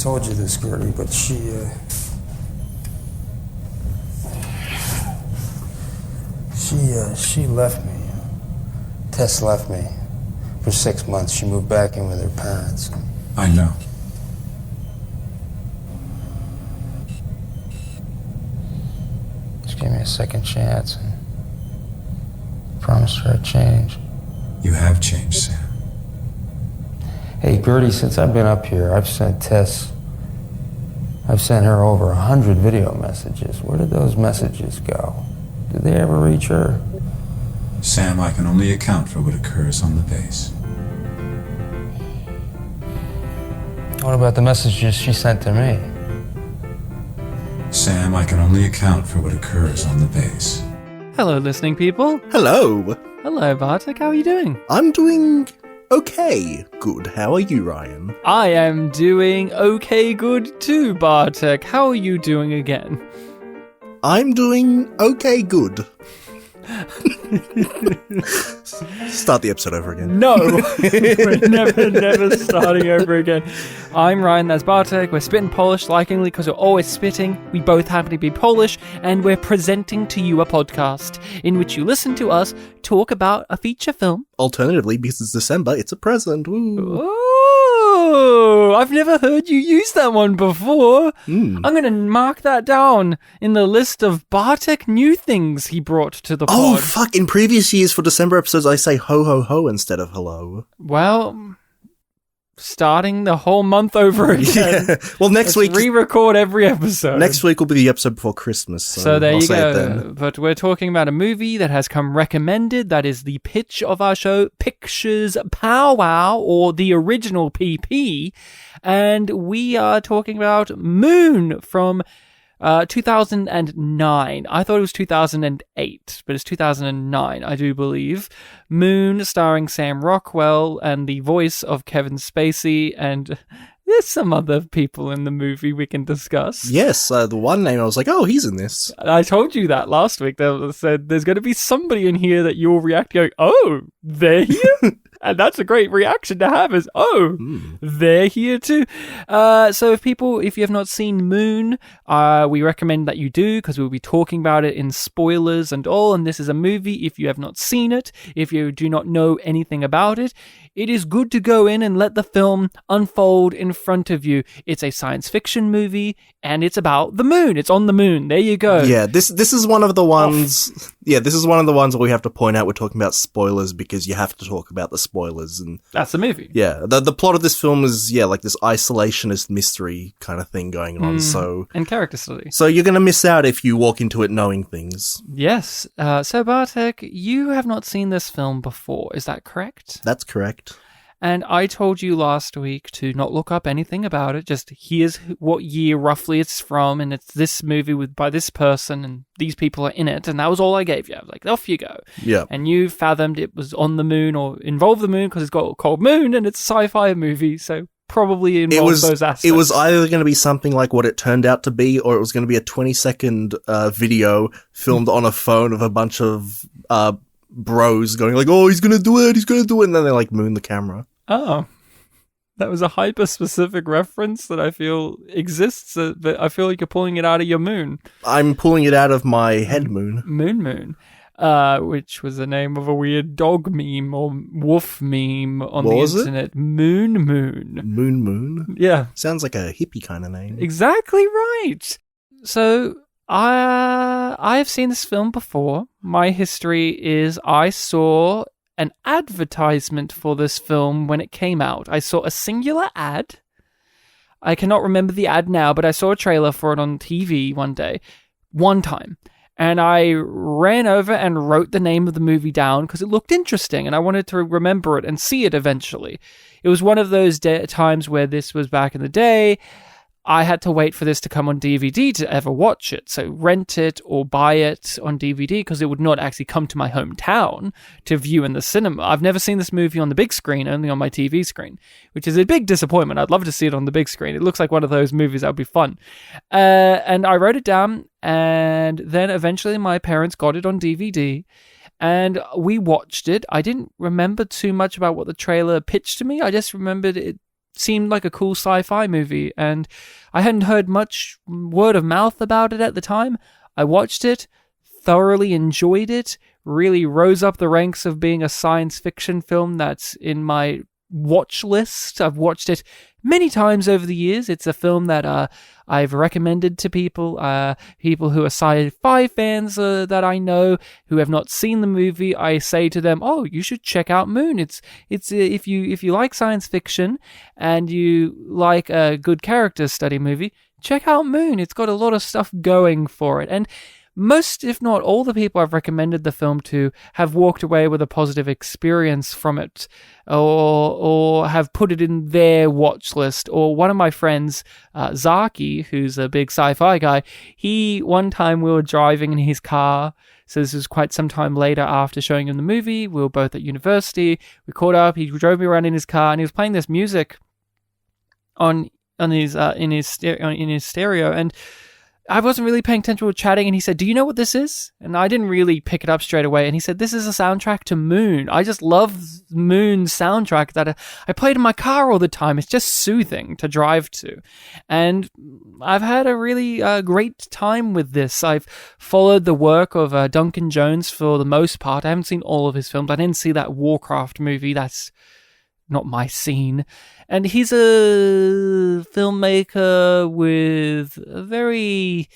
told you this, Gertie, but she left me. Tess left me for 6 months. She moved back in with her parents. I know. She gave me a second chance and promised her I'd change. You have changed, Sam. Hey, Gertie, since I've been up here, I've sent her over 100 video messages. Where did those messages go? Did they ever reach her? Sam, I can only account for what occurs on the base. What about the messages she sent to me? Sam, I can only account for what occurs on the base. Hello, listening people. Hello. Hello, Bartek. How are you doing? I'm doing okay. Good. How are you, Ryan? I am doing okay good too, Bartek. How are you doing again? I'm doing okay good. Start the episode over again. No! We're never starting over again. I'm Ryan, that's Bartek. We're spitting Polish, likingly, because we're always spitting. We both happen to be Polish, and we're presenting to you a podcast in which you listen to us talk about a feature film. Alternatively, because it's December, it's a present. Woo. Oh, I've never heard you use that one before. I'm going to mark that down in the list of Bartek new things he brought to the pod. Oh, fuck. In previous years for December episodes, I say ho ho ho instead of hello. Well, starting the whole month over again. Yeah. Well, next week... re-record every episode. Next week will be the episode before Christmas. So there I'll you say go. it then. But we're talking about a movie that has come recommended. That is the pitch of our show, Pictures Powwow, or the original PP. And we are talking about Moon from 2009. I thought it was 2008, but it's 2009, I do believe. Moon, starring Sam Rockwell and the voice of Kevin Spacey, and there's some other people in the movie we can discuss. Yes, the one name I was like, oh, he's in this. I told you that last week. They said there's going to be somebody in here that you'll react going, oh, they're here? And that's a great reaction to have is, they're here too. So if you have not seen Moon, we recommend that you do, because we'll be talking about it in spoilers and all. And this is a movie, if you have not seen it, if you do not know anything about it, it is good to go in and let the film unfold in front of you. It's a science fiction movie, and it's about the moon. It's on the moon. There you go. Yeah, this is one of the ones... Yeah, this is one of the ones where we have to point out we're talking about spoilers, because you have to talk about the spoilers. And that's the movie. Yeah, the plot of this film is, like this isolationist mystery kind of thing going on. And character study. So you're going to miss out if you walk into it knowing things. Yes. So Bartek, you have not seen this film before. Is that correct? That's correct. And I told you last week to not look up anything about it. Just here's what year roughly it's from, and it's this movie by this person, and these people are in it. And that was all I gave you. I was like, off you go. Yeah. And you fathomed it was on the moon or involved the moon because it's got called Moon, and it's a sci-fi movie, so probably involves those aspects. It was either going to be something like what it turned out to be, or it was going to be a 20-second video filmed on a phone of a bunch of bros going like, oh, he's gonna do it, and then they like moon the camera. Oh, that was a hyper-specific reference that I feel exists, but I feel like you're pulling it out of your moon. I'm pulling it out of my head moon. Moon, which was the name of a weird dog meme or wolf meme on the internet. Moon. Yeah. Sounds like a hippie kind of name. Exactly right. So I've seen this film before. My history is I saw an advertisement for this film when it came out. I saw a singular ad. I cannot remember the ad now, but I saw a trailer for it on TV one time. And I ran over and wrote the name of the movie down because it looked interesting and I wanted to remember it and see it eventually. It was one of those times where this was back in the day. I had to wait for this to come on DVD to ever watch it. So rent it or buy it on DVD because it would not actually come to my hometown to view in the cinema. I've never seen this movie on the big screen, only on my TV screen, which is a big disappointment. I'd love to see it on the big screen. It looks like one of those movies that would be fun. And I wrote it down, and then eventually my parents got it on DVD. And we watched it. I didn't remember too much about what the trailer pitched to me. I just remembered it seemed like a cool sci-fi movie, and I hadn't heard much word of mouth about it at the time. I watched it, thoroughly enjoyed it, really rose up the ranks of being a science fiction film that's in my watch list. I've watched it many times over the years. It's a film that I've recommended to people, people who are sci-fi fans that I know who have not seen the movie. I say to them, "Oh, you should check out Moon. It's if you like science fiction and you like a good character study movie, check out Moon. It's got a lot of stuff going for it." And most, if not all, the people I've recommended the film to have walked away with a positive experience from it, or have put it in their watch list. Or one of my friends, Zaki, who's a big sci-fi guy, one time we were driving in his car, so this was quite some time later after showing him the movie. We were both at university. We caught up. He drove me around in his car, and he was playing this music in his stereo, and I wasn't really paying attention. We were chatting, and he said, "Do you know what this is?" And I didn't really pick it up straight away. And he said, "This is a soundtrack to Moon." I just love Moon's soundtrack that I played in my car all the time. It's just soothing to drive to. And I've had a really great time with this. I've followed the work of Duncan Jones for the most part. I haven't seen all of his films. I didn't see that Warcraft movie. That's not my scene. And he's a filmmaker with a very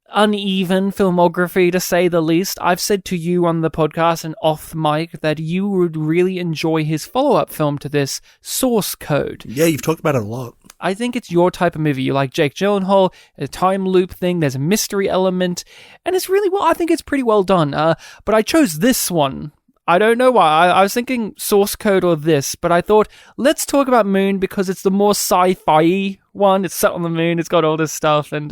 uneven filmography, to say the least. I've said to you on the podcast and off mic that you would really enjoy his follow-up film to this, Source Code. Yeah, you've talked about it a lot. I think it's your type of movie. You like Jake Gyllenhaal, a time loop thing, there's a mystery element, and it's really I think it's pretty well done. But I chose this one. I don't know why. I was thinking Source Code or this, but I thought, let's talk about Moon because it's the more sci-fi one. It's set on the moon. It's got all this stuff, and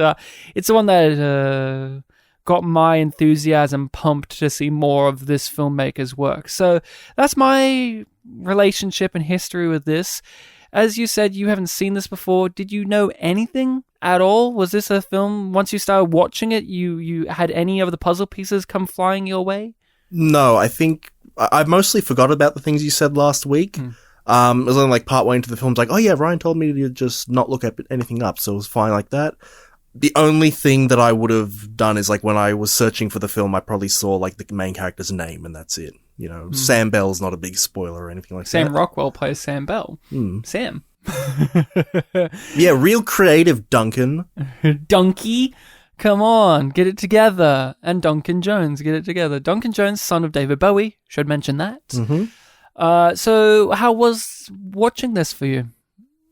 it's the one that got my enthusiasm pumped to see more of this filmmaker's work. So that's my relationship and history with this. As you said, you haven't seen this before. Did you know anything at all? Was this a film, once you started watching it, you had any of the puzzle pieces come flying your way? No, I think I mostly forgot about the things you said last week. It was only like partway into the film, like, oh yeah, Ryan told me to just not look at anything up, so it was fine like that. The only thing that I would have done is, like, when I was searching for the film, I probably saw, like, the main character's name, and that's it. You know, Sam Bell's not a big spoiler or anything like that. Sam Rockwell plays Sam Bell. Sam. Yeah, real creative, Duncan. Donkey. Come on, get it together. And Duncan Jones, get it together. Duncan Jones, son of David Bowie. Should mention that. So how was watching this for you?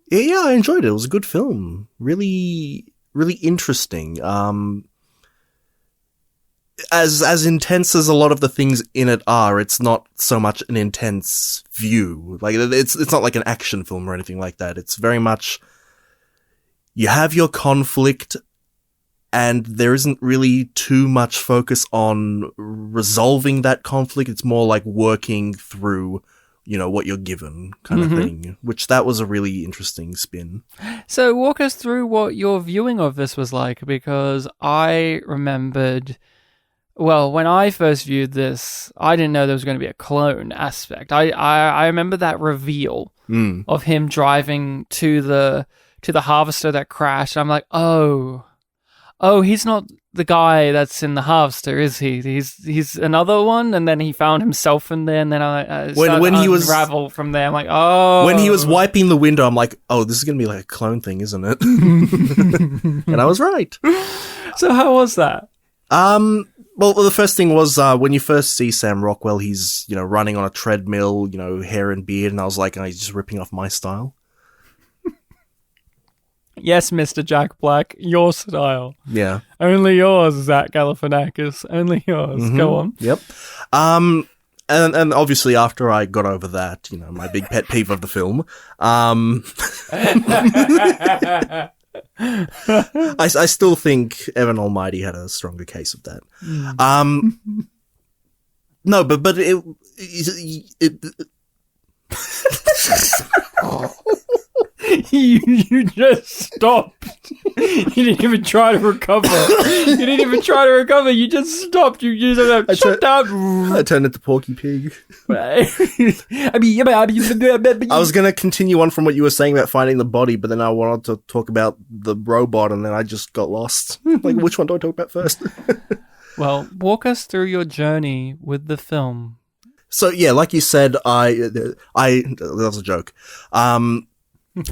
Yeah, I enjoyed it. It was a good film. Really, really interesting. As intense as a lot of the things in it are, it's not so much an intense view. Like, it's not like an action film or anything like that. It's very much, you have your conflict, and there isn't really too much focus on resolving that conflict. It's more like working through, you know, what you're given kind of thing, which that was a really interesting spin. So walk us through what your viewing of this was like, because I remembered, well, when I first viewed this, I didn't know there was going to be a clone aspect. I remember that reveal of him driving to the harvester that crashed. I'm like, oh, he's not the guy that's in the harvester, is he? He's another one, and then he found himself in there, and then I started when he was unravel from there. I'm like, oh. When he was wiping the window, I'm like, oh, this is going to be like a clone thing, isn't it? And I was right. So how was that? Well, the first thing was when you first see Sam Rockwell, he's, you know, running on a treadmill, you know, hair and beard, and I was like, oh, he's just ripping off my style. Yes, Mr. Jack Black, your style. Yeah. Only yours, Zach Galifianakis. Only yours. Go on. Yep. And obviously after I got over that, you know, my big pet peeve of the film, I still think Evan Almighty had a stronger case of that. No, but it you just stopped. You didn't even try to recover. You just stopped. You just shut down. I turned into Porky Pig. I was going to continue on from what you were saying about finding the body, but then I wanted to talk about the robot, and then I just got lost. Like, which one do I talk about first? Well, walk us through your journey with the film. So, yeah, like you said, that was a joke.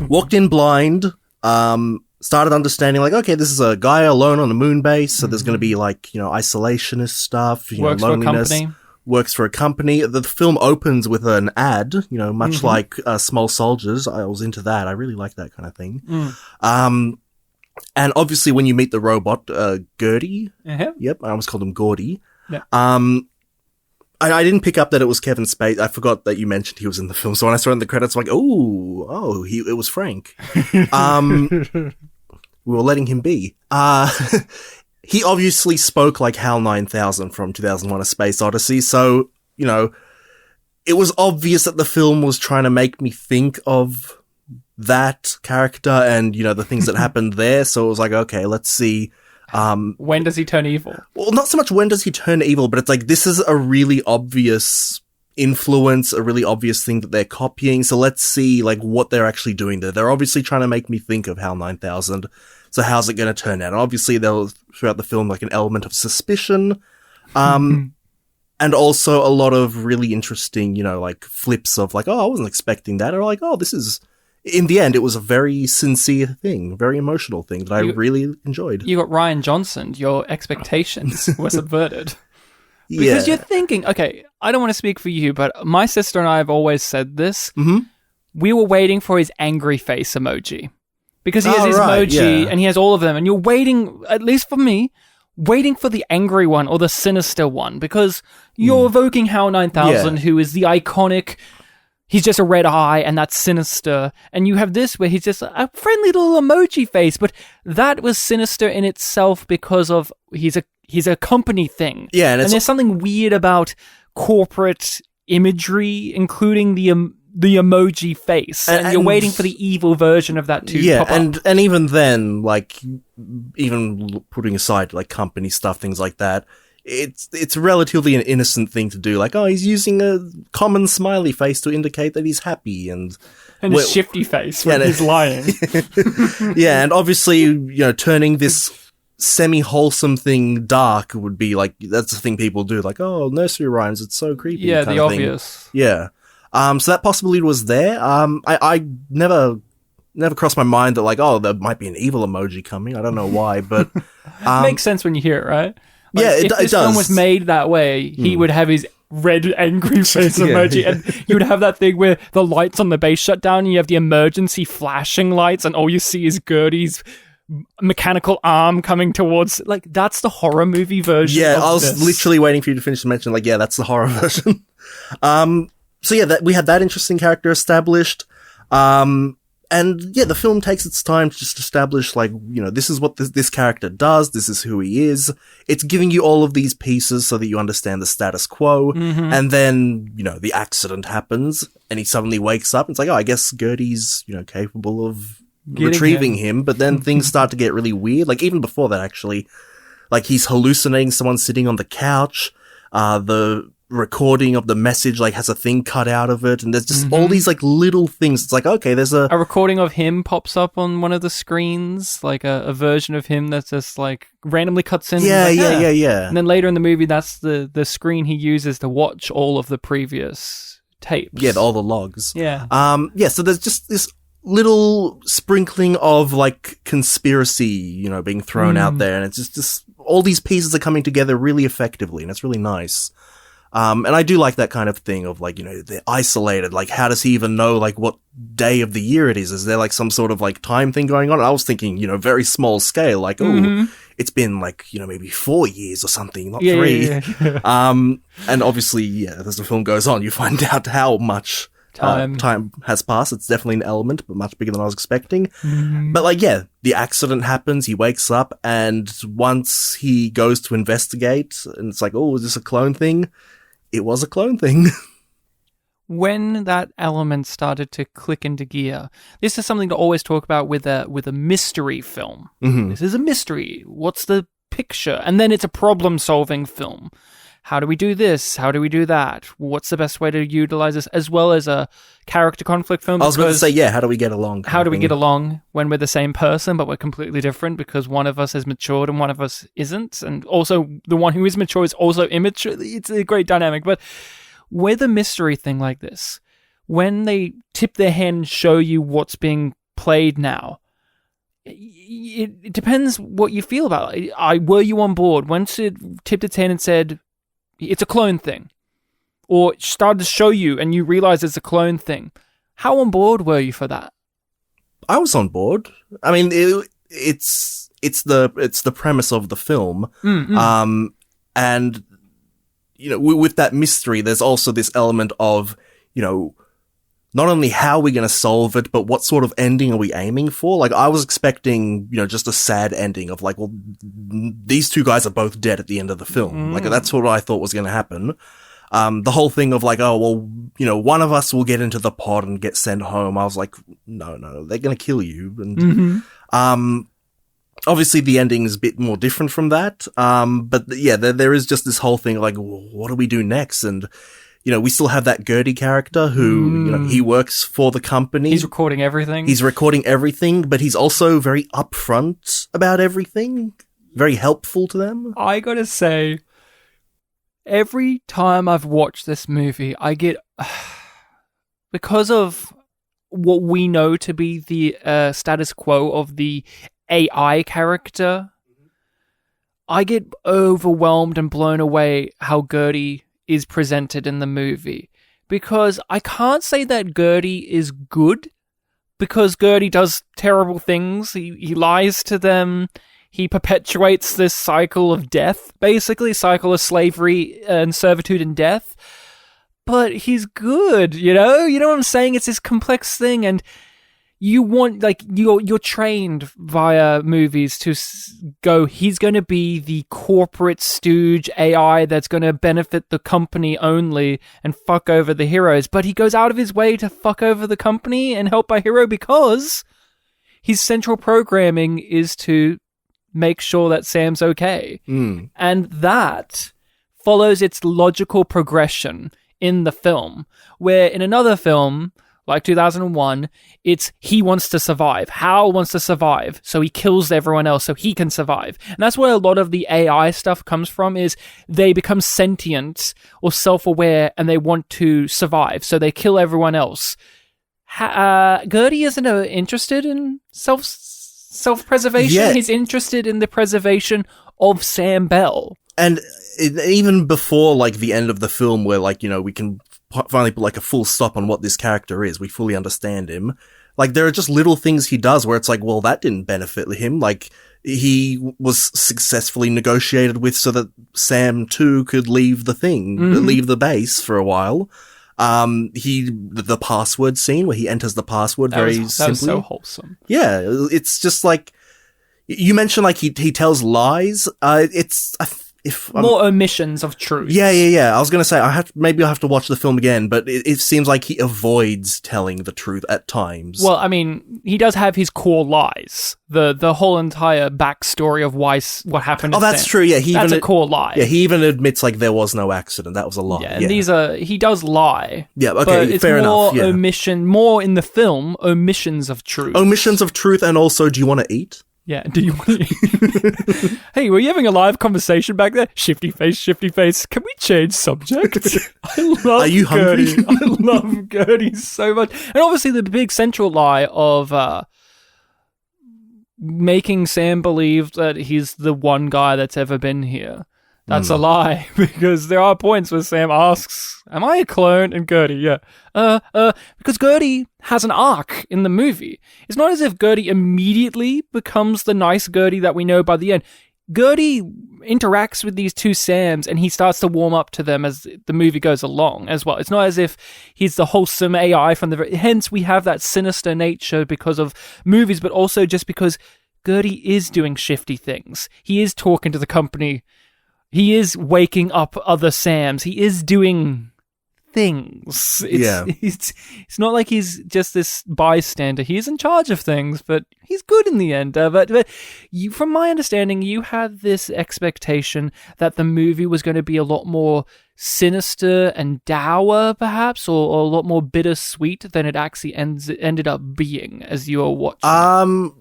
Walked in blind, started understanding, like, okay, this is a guy alone on a moon base, so there's going to be, like, isolationist stuff, Works loneliness. for a company. Works for a company. The film opens with an ad, much like Small Soldiers. I was into that. I really like that kind of thing. And obviously when you meet the robot, Gertie, yep, I almost called him Gordy. Yeah. I didn't pick up that it was Kevin Spacey. I forgot that you mentioned he was in the film. So when I saw it in the credits, I'm like, it was Frank. We were letting him be. He obviously spoke like HAL 9000 from 2001: A Space Odyssey. So, it was obvious that the film was trying to make me think of that character and, the things that happened there. So it was like, okay, let's see. When does he turn evil? Well, not so much when does he turn evil, but it's like, this is a really obvious influence, a really obvious thing that they're copying. So let's see, like, what they're actually doing there. They're obviously trying to make me think of HAL 9000. So how's it going to turn out? And obviously, there'll, throughout the film, like, an element of suspicion. And also a lot of really interesting, like, flips of, like, oh, I wasn't expecting that. Or like, oh, this is... In the end, it was a very sincere thing, very emotional thing that I really enjoyed. You got Ryan Johnson. Your expectations were subverted. Because you're thinking, okay, I don't want to speak for you, but my sister and I have always said this. Mm-hmm. We were waiting for his angry face emoji. Because he has his emoji, and he has all of them. And you're waiting, at least for me, waiting for the angry one or the sinister one. Because you're evoking HAL 9000, who is the iconic... He's just a red eye, and that's sinister. And you have this where he's just a friendly little emoji face, but that was sinister in itself because of he's a company thing. Yeah, and there's something weird about corporate imagery, including the emoji face, and you're waiting for the evil version of that to pop up. and even then, like, even putting aside like company stuff, things like that. It's relatively an innocent thing to do. Like, oh, he's using a common smiley face to indicate that he's happy and a shifty face when he's lying. Yeah, and obviously, turning this semi-wholesome thing dark would be like, that's the thing people do. Like, oh, nursery rhymes, it's so creepy. Yeah, the obvious. Thing. Yeah. So that possibility was there. I never crossed my mind that, like, oh, there might be an evil emoji coming. I don't know why, but it makes sense when you hear it, right? Like, yeah, if this film was made that way, he would have his red angry face emoji, and you would have that thing where the lights on the base shut down, and you have the emergency flashing lights, and all you see is Gertie's mechanical arm coming towards. Like, that's the horror movie version. Yeah, of I was this. literally waiting for you to finish to mention. Like, yeah, that's the horror version. So yeah, we had that interesting character established. And yeah, the film takes its time to just establish, like, this is what this character does, this is who he is. It's giving you all of these pieces so that you understand the status quo, and then, the accident happens, and he suddenly wakes up, and it's like, oh, I guess Gertie's, capable of retrieving him, but then things start to get really weird, like, even before that, actually. Like, he's hallucinating someone sitting on the couch, the recording of the message, like, has a thing cut out of it, and there's just all these, like, little things. It's like, okay, there's a recording of him pops up on one of the screens, like a version of him that's just, like, randomly cuts in. Yeah. And then later in the movie, that's the screen he uses to watch all of the previous tapes. Yeah, all the logs. Yeah. So there's just this little sprinkling of, like, conspiracy, being thrown out there, and it's just all these pieces are coming together really effectively, and it's really nice. And I do like that kind of thing of, like, they're isolated. Like, how does he even know, like, what day of the year it is? Is there, like, some sort of, like, time thing going on? I was thinking, very small scale. Like, it's been, like, maybe 4 years or something, not 3. Yeah. And obviously, as the film goes on, you find out how much time has passed. It's definitely an element, but much bigger than I was expecting. But, like, yeah, the accident happens, he wakes up, and once he goes to investigate, and it's like, oh, is this a clone thing? It was a clone thing. when that element started to click into gear, this is something to always talk about with a mystery film. Mm-hmm. This is a mystery. What's the picture? And then it's a problem-solving film. How do we do this? How do we do that? What's the best way to utilize this? As well as a character conflict film. I was going to say, how do we get along? How do we get along when we're the same person, but we're completely different because one of us has matured and one of us isn't? And also, the one who is mature is also immature. It's a great dynamic. But with a mystery thing like this, when they tip their hand and show you what's being played now, it depends what you feel about it. Were you on board? Once it tipped its hand and said, it's a clone thing, or it started to show you and you realize it's a clone thing, how on board were you for that? I was on board. I mean, it's the premise of the film. And, you know, with that mystery, there's also this element of, you know, not only how we're going to solve it, but what sort of ending are we aiming for? Like, I was expecting, you know, just a sad ending of like, well, these two guys are both dead at the end of the film. Like, that's what I thought was going to happen. The whole thing of like, oh, well, you know, one of us will get into the pod and get sent home. I was like, no, they're going to kill you. And, obviously the ending is a bit more different from that. But yeah, there is just this whole thing like, what do we do next? And, you know, we still have that Gertie character who, you know, he works for the company. He's recording everything. But he's also very upfront about everything. Very helpful to them. I gotta say, every time I've watched this movie, I get, because of what we know to be the status quo of the AI character, I get overwhelmed and blown away how Gertie is presented in the movie, because I can't say that Gertie is good, because Gertie does terrible things. He lies to them. He perpetuates this cycle of death, basically, cycle of slavery and servitude and death. But he's good, you know? You know what I'm saying? It's this complex thing, and you want, like, you're trained via movies to go, he's going to be the corporate stooge AI that's going to benefit the company only and fuck over the heroes. But he goes out of his way to fuck over the company and help our hero because his central programming is to make sure that Sam's okay. And that follows its logical progression in the film, where in another film, like 2001, it's he wants to survive. Hal wants to survive, so he kills everyone else so he can survive. And that's where a lot of the AI stuff comes from, is they become sentient or self-aware and they want to survive, so they kill everyone else. Gertie isn't interested in self-preservation. Yeah. He's interested in the preservation of Sam Bell. And even before, like, the end of the film where, like, you know, we can finally put, like, a full stop on what this character is. We fully understand him. Like, there are just little things he does where it's like, well, that didn't benefit him. Like, he was successfully negotiated with so that Sam, too, could leave the thing, leave the base for a while. The password scene where he enters the password simply. That was so wholesome. Yeah, it's just like, you mentioned, like, he tells lies. More omissions of truth. Yeah. I was gonna say maybe I'll have to watch the film again, but it seems like he avoids telling the truth at times. Well, I mean, he does have his core lies. The whole entire backstory of what happened. Oh, that's true. Yeah, that's a core lie. Yeah, he even admits like there was no accident. That was a lie. Yeah, and he does lie. Yeah, okay, but it's fair more enough. Yeah. More in the film, omissions of truth. Omissions of truth, and also, do you want to eat? Yeah, do you want to... Hey, were you having a live conversation back there? Shifty face. Can we change subject? I love Are you hungry? Gertie. I love Gertie so much. And obviously the big central lie of making Sam believe that he's the one guy that's ever been here. That's a lie, because there are points where Sam asks, am I a clone? And Gertie, yeah. Because Gertie has an arc in the movie. It's not as if Gertie immediately becomes the nice Gertie that we know by the end. Gertie interacts with these two Sams and he starts to warm up to them as the movie goes along as well. It's not as if he's the wholesome AI from the... Hence, we have that sinister nature because of movies, but also just because Gertie is doing shifty things. He is talking to the company. He is waking up other Sams. He is doing things. Yeah. It's not like he's just this bystander. He's in charge of things, but he's good in the end. But you, from my understanding, you had this expectation that the movie was going to be a lot more sinister and dour, perhaps, or a lot more bittersweet than it actually ended up being as you were watching.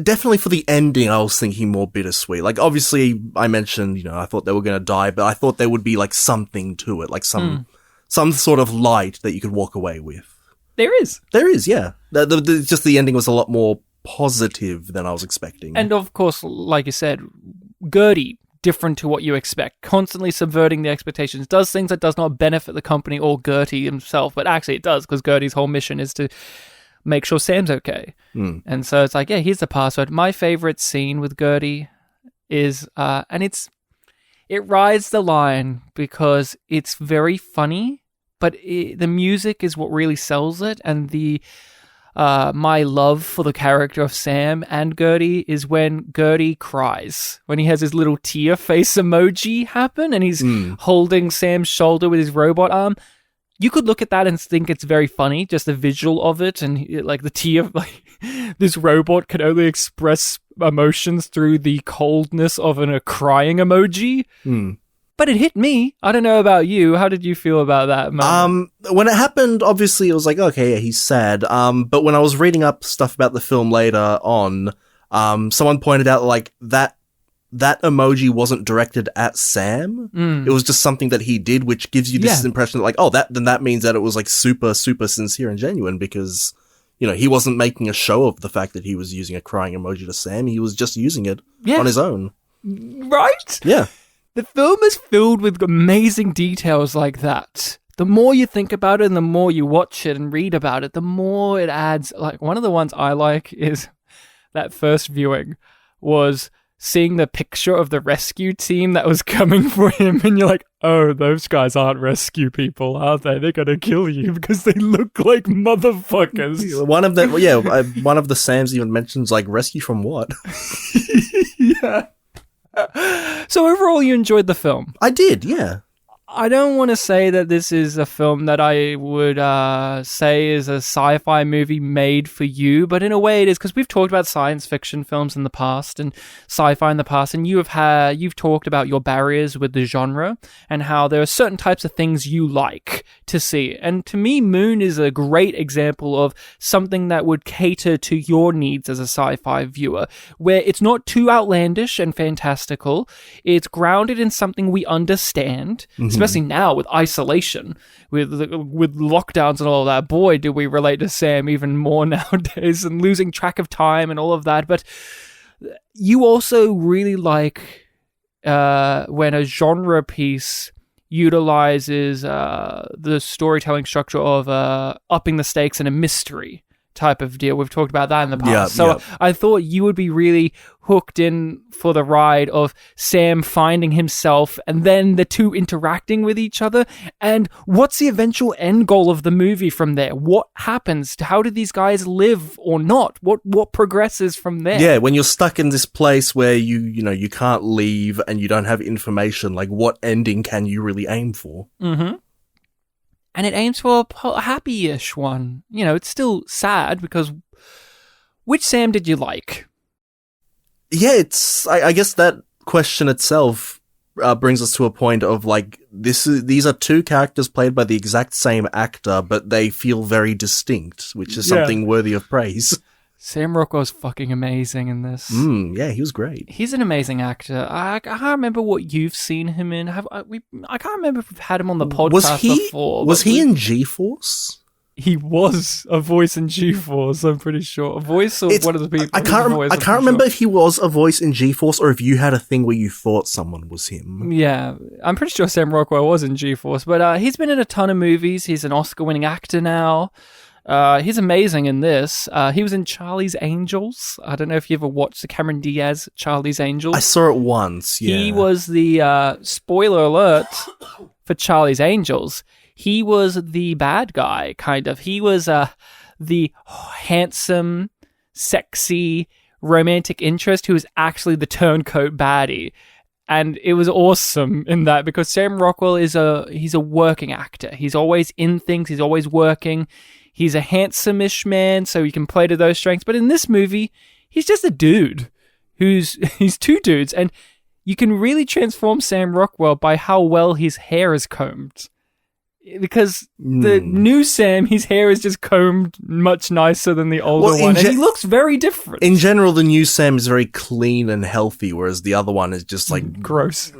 Definitely for the ending, I was thinking more bittersweet. Like, obviously, I mentioned, I thought they were going to die, but I thought there would be, like, something to it, like some sort of light that you could walk away with. There is, yeah. Just the ending was a lot more positive than I was expecting. And of course, like you said, Gertie, different to what you expect, constantly subverting the expectations, does things that does not benefit the company or Gertie himself, but actually it does, because Gertie's whole mission is to make sure Sam's okay. And so it's like, yeah, here's the password. My favorite scene with Gertie is, and it rides the line because it's very funny, but the music is what really sells it, and my love for the character of Sam and Gertie is when Gertie cries, when he has his little tear face emoji happen and he's holding Sam's shoulder with his robot arm. You could look at that and think it's very funny, just the visual of it, and like the tear, like this robot can only express emotions through the coldness of a crying emoji. But it hit me. I don't know about you. How did you feel about that moment? When it happened, obviously it was like, okay, yeah, he's sad. But when I was reading up stuff about the film later on, someone pointed out like that emoji wasn't directed at Sam. It was just something that he did, which gives you this impression that like, oh, that means that it was like super, super sincere and genuine because, he wasn't making a show of the fact that he was using a crying emoji to Sam. He was just using it on his own. Right? Yeah. The film is filled with amazing details like that. The more you think about it and the more you watch it and read about it, the more it adds. Like, one of the ones I like is that first viewing was seeing the picture of the rescue team that was coming for him, and you're like, oh, those guys aren't rescue people, are they? They're gonna kill you because they look like motherfuckers. One of the Sams even mentions, like, rescue from what? Yeah. So overall, you enjoyed the film? I did, yeah. I don't want to say that this is a film that I would say is a sci-fi movie made for you, but in a way it is, because we've talked about science fiction films in the past and sci-fi in the past, and you've talked about your barriers with the genre and how there are certain types of things you like to see. And to me, Moon is a great example of something that would cater to your needs as a sci-fi viewer, where it's not too outlandish and fantastical. It's grounded in something we understand, especially now with isolation, with lockdowns and all of that. Boy, do we relate to Sam even more nowadays, and losing track of time and all of that. But you also really like when a genre piece utilizes the storytelling structure of upping the stakes in a mystery type of deal. We've talked about that in the past. I thought you would be really hooked in for the ride of Sam finding himself and then the two interacting with each other. And what's the eventual end goal of the movie from there? What happens? How do these guys live or not? What progresses from there? Yeah, when you're stuck in this place where you can't leave and you don't have information, like what ending can you really aim for? Mm-hmm. And it aims for a happy-ish one. It's still sad because which Sam did you like? Yeah, I guess that question itself brings us to a point of like, these are two characters played by the exact same actor, but they feel very distinct, which is something worthy of praise. Sam Rockwell's fucking amazing in this. Yeah, he was great. He's an amazing actor. I can't remember what you've seen him in. I can't remember if we've had him on the podcast before. Was he in G-Force? He was a voice in G-Force, I'm pretty sure. A voice or one of the people. I can't remember if he was a voice in G-Force or if you had a thing where you thought someone was him. Yeah, I'm pretty sure Sam Rockwell was in G-Force, but he's been in a ton of movies. He's an Oscar-winning actor now. He's amazing in this. He was in Charlie's Angels. I don't know if you ever watched the Cameron Diaz Charlie's Angels. I saw it once, yeah. He was the, spoiler alert, for Charlie's Angels. He was the bad guy, kind of. He was the handsome, sexy, romantic interest who was actually the turncoat baddie. And it was awesome in that because Sam Rockwell he's a working actor. He's always in things. He's always working. He's a handsome-ish man, so he can play to those strengths. But in this movie, he's just a dude he's two dudes. And you can really transform Sam Rockwell by how well his hair is combed. Because the new Sam, his hair is just combed much nicer than the older one. And he looks very different. In general, the new Sam is very clean and healthy, whereas the other one is just like gross,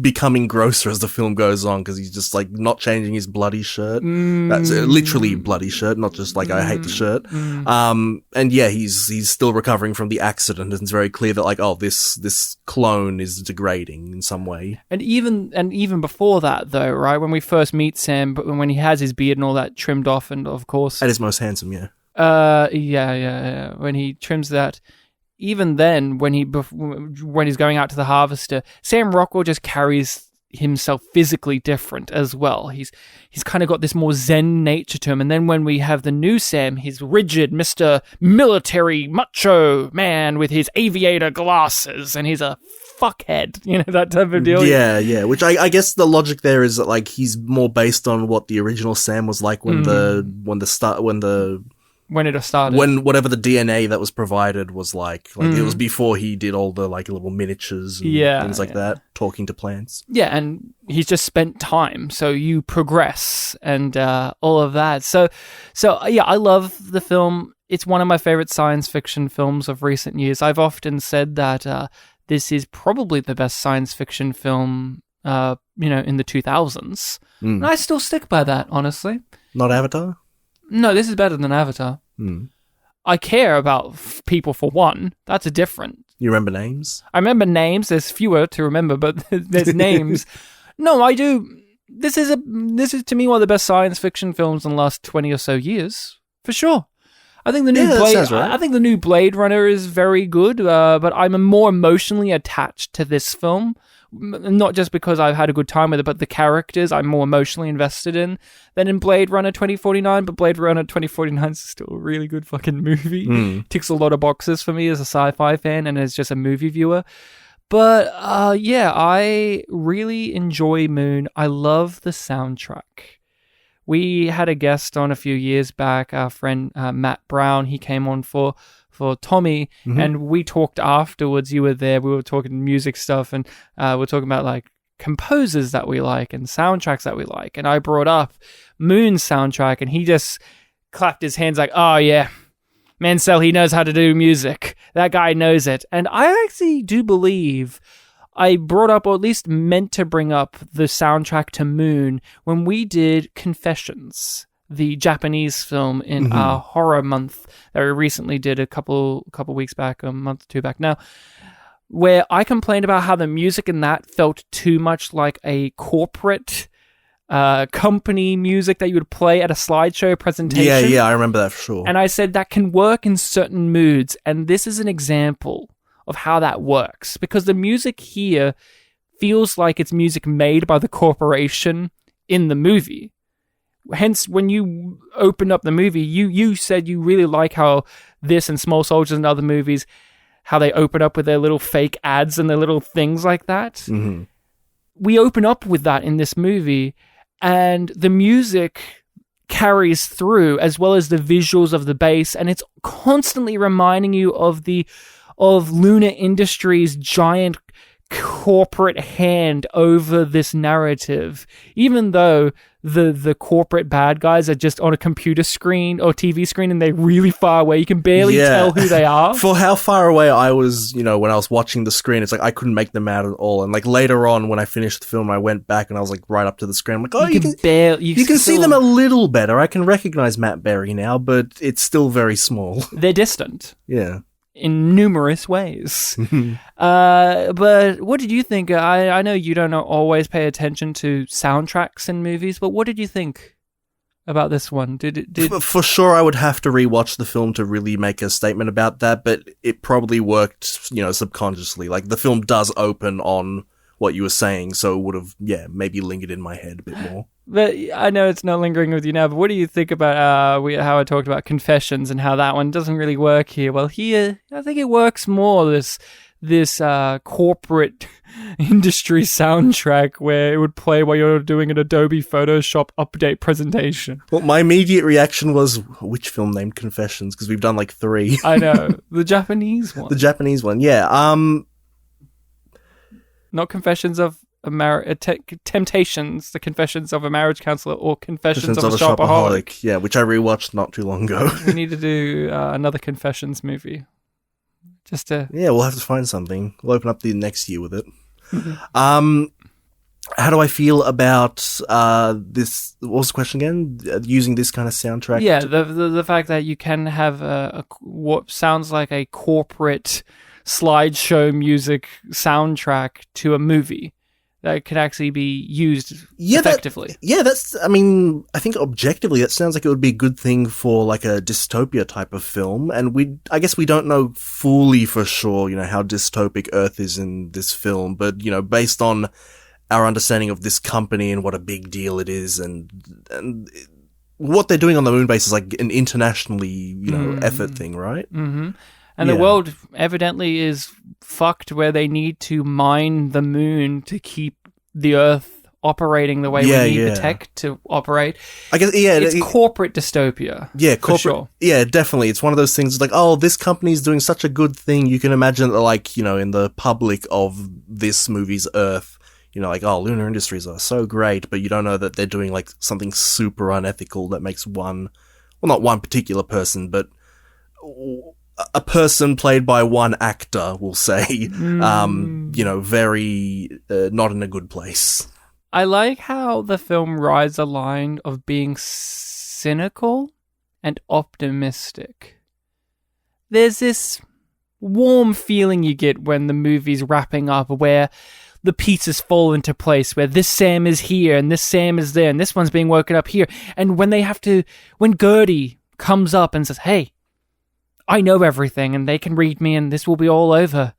becoming grosser as the film goes on because he's just like not changing his bloody shirt. That's literally bloody shirt, not just like I hate the shirt. And yeah, he's still recovering from the accident, and it's very clear that like, oh, this clone is degrading in some way. And even before that, though, right, when we first meet Sam, but when he has his beard and all that trimmed off, and of course at his most handsome, yeah. Yeah. When he trims that, even then, when he's going out to the harvester, Sam Rockwell just carries himself physically different as well. He's kind of got this more zen nature to him. And then when we have the new Sam, he's rigid, Mr. Military Macho Man with his aviator glasses, and he's a fuckhead, that type of deal. Yeah. Which I guess the logic there is that like he's more based on what the original Sam was like when whatever the DNA that was provided was like it was before he did all the like little miniatures and things like that, talking to plants. Yeah, and he's just spent time, so you progress and all of that. So yeah, I love the film. It's one of my favorite science fiction films of recent years. I've often said that this is probably the best science fiction film, in the 2000s. And I still stick by that, honestly. Not Avatar? No, this is better than Avatar. I care about people for one. That's a different. You remember names? I remember names. There's fewer to remember, but there's names. No, I do. This is to me one of the best science fiction films in the last 20 or so years, for sure. I think the new Blade. Right. I think the new Blade Runner is very good, but I'm more emotionally attached to this film. Not just because I've had a good time with it, but the characters I'm more emotionally invested in than in Blade Runner 2049. But Blade Runner 2049 is still a really good fucking movie. Ticks a lot of boxes for me as a sci-fi fan and as just a movie viewer. But yeah, I really enjoy Moon. I love the soundtrack. We had a guest on a few years back, our friend Matt Brown. He came on for Tommy, and we talked afterwards. You were there. We were talking music stuff, and we're talking about like composers that we like and soundtracks that we like. And I brought up Moon's soundtrack, and he just clapped his hands like, "Oh yeah, Mansell, he knows how to do music. That guy knows it." And I actually do believe I brought up, or at least meant to bring up, the soundtrack to Moon when we did Confessions, the Japanese film in our horror month that we recently did a couple weeks back, a month or two back now, where I complained about how the music in that felt too much like a corporate company music that you would play at a slideshow presentation. Yeah, I remember that for sure. And I said that can work in certain moods, and this is an example of how that works, because the music here feels like it's music made by the corporation in the movie. Hence, when you open up the movie, you said you really like how this and Small Soldiers and other movies, how they open up with their little fake ads and their little things like that. We open up with that in this movie, and the music carries through, as well as the visuals of the base, and it's constantly reminding you of Luna Industries' giant corporate hand over this narrative, even though the corporate bad guys are just on a computer screen or TV screen and they're really far away. You can barely tell who they are. For how far away I was, when I was watching the screen, it's like I couldn't make them out at all. And like later on when I finished the film, I went back and I was like right up to the screen. I'm like, oh, you can see them a little better. I can recognize Matt Berry now, but it's still very small. They're distant. Yeah. In numerous ways. But what did you think? I know you don't always pay attention to soundtracks in movies, but what did you think about this one? Did For sure, I would have to rewatch the film to really make a statement about that, but it probably worked, subconsciously. Like, the film does open on what you were saying, so it would have, maybe lingered in my head a bit more. But I know it's not lingering with you now, but what do you think about how I talked about Confessions and how that one doesn't really work here? Well, here, I think it works more. this corporate industry soundtrack where it would play while you're doing an Adobe Photoshop update presentation. Well, my immediate reaction was, which film named Confessions? Because we've done like 3. I know. The Japanese one. The Japanese one, yeah. Not Confessions of Temptations, The Confessions of a Marriage Counselor, or Confessions of a Shopaholic. Yeah, which I rewatched not too long ago. We need to do another Confessions movie. Just to... Yeah, we'll have to find something. We'll open up the next year with it. How do I feel about this? What was the question again? Using this kind of soundtrack? Yeah, the fact that you can have what sounds like a corporate slideshow music soundtrack to a movie that can actually be used effectively. I think objectively that sounds like it would be a good thing for like a dystopia type of film. And I guess we don't know fully for sure, how dystopic Earth is in this film, but, based on our understanding of this company and what a big deal it is and what they're doing on the moon base is like an internationally, effort thing, right? Mm-hmm. And the world evidently is fucked where they need to mine the moon to keep the Earth operating the way we need the tech to operate. I guess, it's corporate dystopia. Yeah, for sure. Yeah, definitely. It's one of those things like, oh, this company's doing such a good thing. You can imagine that, like, in the public of this movie's Earth, like, oh, lunar industries are so great, but you don't know that they're doing like something super unethical that makes not one particular person, but a person played by one actor, we'll say, very not in a good place. I like how the film rides a line of being cynical and optimistic. There's this warm feeling you get when the movie's wrapping up where the pieces fall into place, where this Sam is here and this Sam is there and this one's being woken up here. And when Gertie comes up and says, hey, I know everything and they can read me and this will be all over.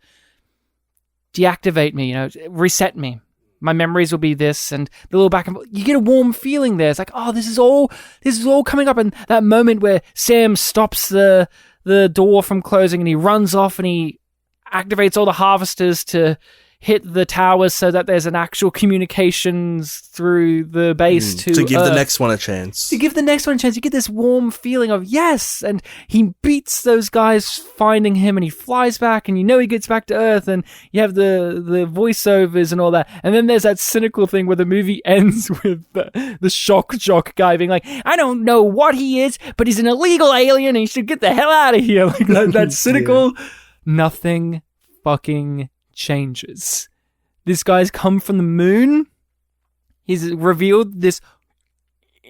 Deactivate me, reset me. My memories will be this, and the little back and forth. You get a warm feeling there. It's like, oh, this is all coming up. And that moment where Sam stops the door from closing and he runs off and he activates all the harvesters to hit the towers so that there's an actual communications through the base to give Earth. The next one a chance. To give the next one a chance, you get this warm feeling of yes, and he beats those guys finding him, and he flies back, and he gets back to Earth, and you have the voiceovers and all that, and then there's that cynical thing where the movie ends with the shock jock guy being like, I don't know what he is, but he's an illegal alien, and he should get the hell out of here. Like that cynical, nothing fucking changes. This guy's come from the moon. He's revealed this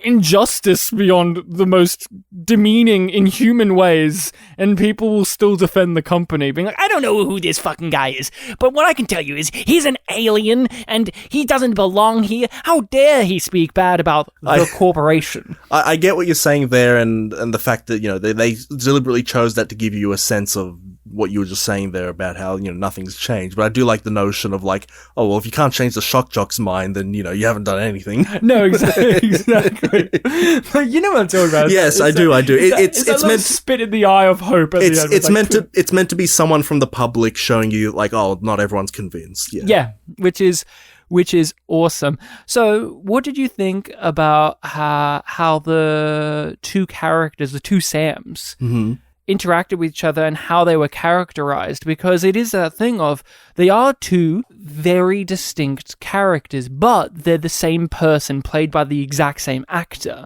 injustice beyond the most demeaning, inhuman ways, and people will still defend the company, being like, I don't know who this fucking guy is, but what I can tell you is he's an alien, and he doesn't belong here. How dare he speak bad about the corporation? I get what you're saying there, and the fact that, they deliberately chose that to give you a sense of what you were just saying there about how, nothing's changed. But I do like the notion of like, oh, well, if you can't change the shock jock's mind, then, you haven't done anything. No, exactly. But you know what I'm talking about. Yes, I do. It's meant to spit in the eye of hope. It's meant to be someone from the public showing you like, oh, not everyone's convinced. Yeah, which is awesome. So, what did you think about how the two characters, the two Sams, interacted with each other and how they were characterized? Because it is that thing of they are two very distinct characters, but they're the same person played by the exact same actor.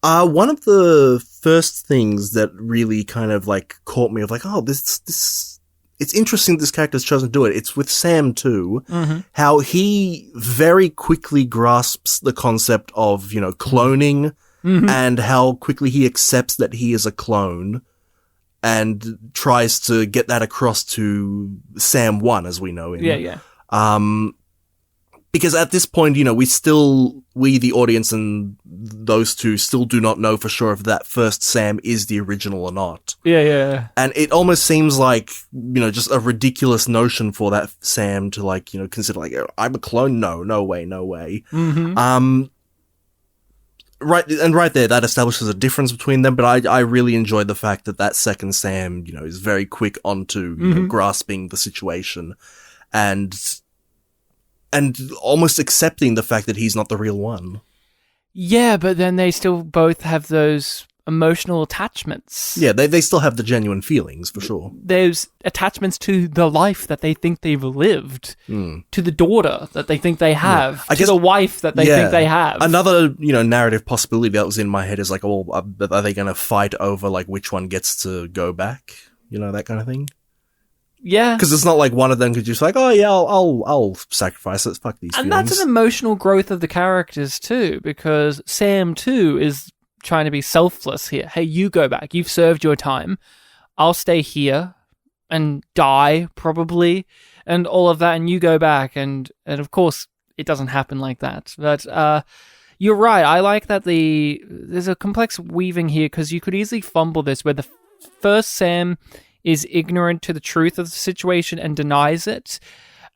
One of the first things that really kind of like caught me of like, oh, this it's interesting this character's chosen to do it. It's with Sam too, how he very quickly grasps the concept of, cloning, and how quickly he accepts that he is a clone and tries to get that across to Sam 1, as we know him. Yeah. Because at this point, we, the audience and those two still do not know for sure if that first Sam is the original or not. Yeah. And it almost seems like, just a ridiculous notion for that Sam to like, consider like, I'm a clone? No way. right there, that establishes a difference between them, but I really enjoyed the fact that second Sam, is very quick onto, grasping the situation and almost accepting the fact that he's not the real one. Yeah, but then they still both have those emotional attachments. Yeah, they still have the genuine feelings, for sure. Those attachments to the life that they think they've lived, to the daughter that they think they have, to the wife that they think they have. Another, narrative possibility that was in my head is like, oh, are they going to fight over like which one gets to go back? That kind of thing. Yeah, because it's not like one of them could just like, oh yeah, I'll sacrifice it. Fuck these. And feelings. that's an emotional growth of the characters too, because Sam too is trying to be selfless here. Hey, you go back. You've served your time. I'll stay here and die probably, and all of that. And you go back, and of course it doesn't happen like that. But you're right. I like that there's a complex weaving here, because you could easily fumble this where the first Sam is ignorant to the truth of the situation and denies it.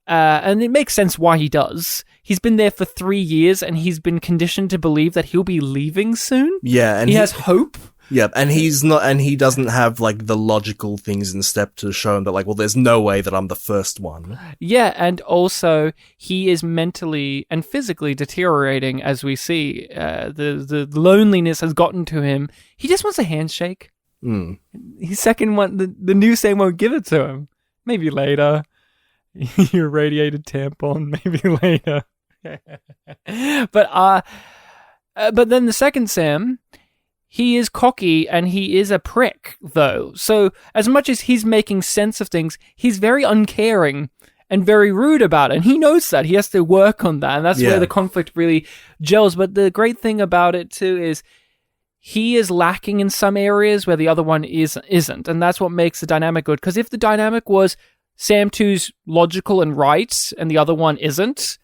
And it makes sense why he does. He's been there for 3 years and he's been conditioned to believe that he'll be leaving soon. Yeah, and he has hope. Yeah, and he's not, and he doesn't have like the logical things in step to show him that like, well, there's no way that I'm the first one. Yeah, and also he is mentally and physically deteriorating, as we see. The loneliness has gotten to him. He just wants a handshake. His second one, the new Sam won't give it to him. Maybe later. Your radiated tampon, maybe later. But then the second Sam, he is cocky and he is a prick, though. So as much as he's making sense of things, he's very uncaring and very rude about it. And he knows that. He has to work on that. And that's where the conflict really gels. But the great thing about it, too, is he is lacking in some areas where the other one isn't. And that's what makes the dynamic good. Because if the dynamic was Sam 2's logical and right, and the other one isn't,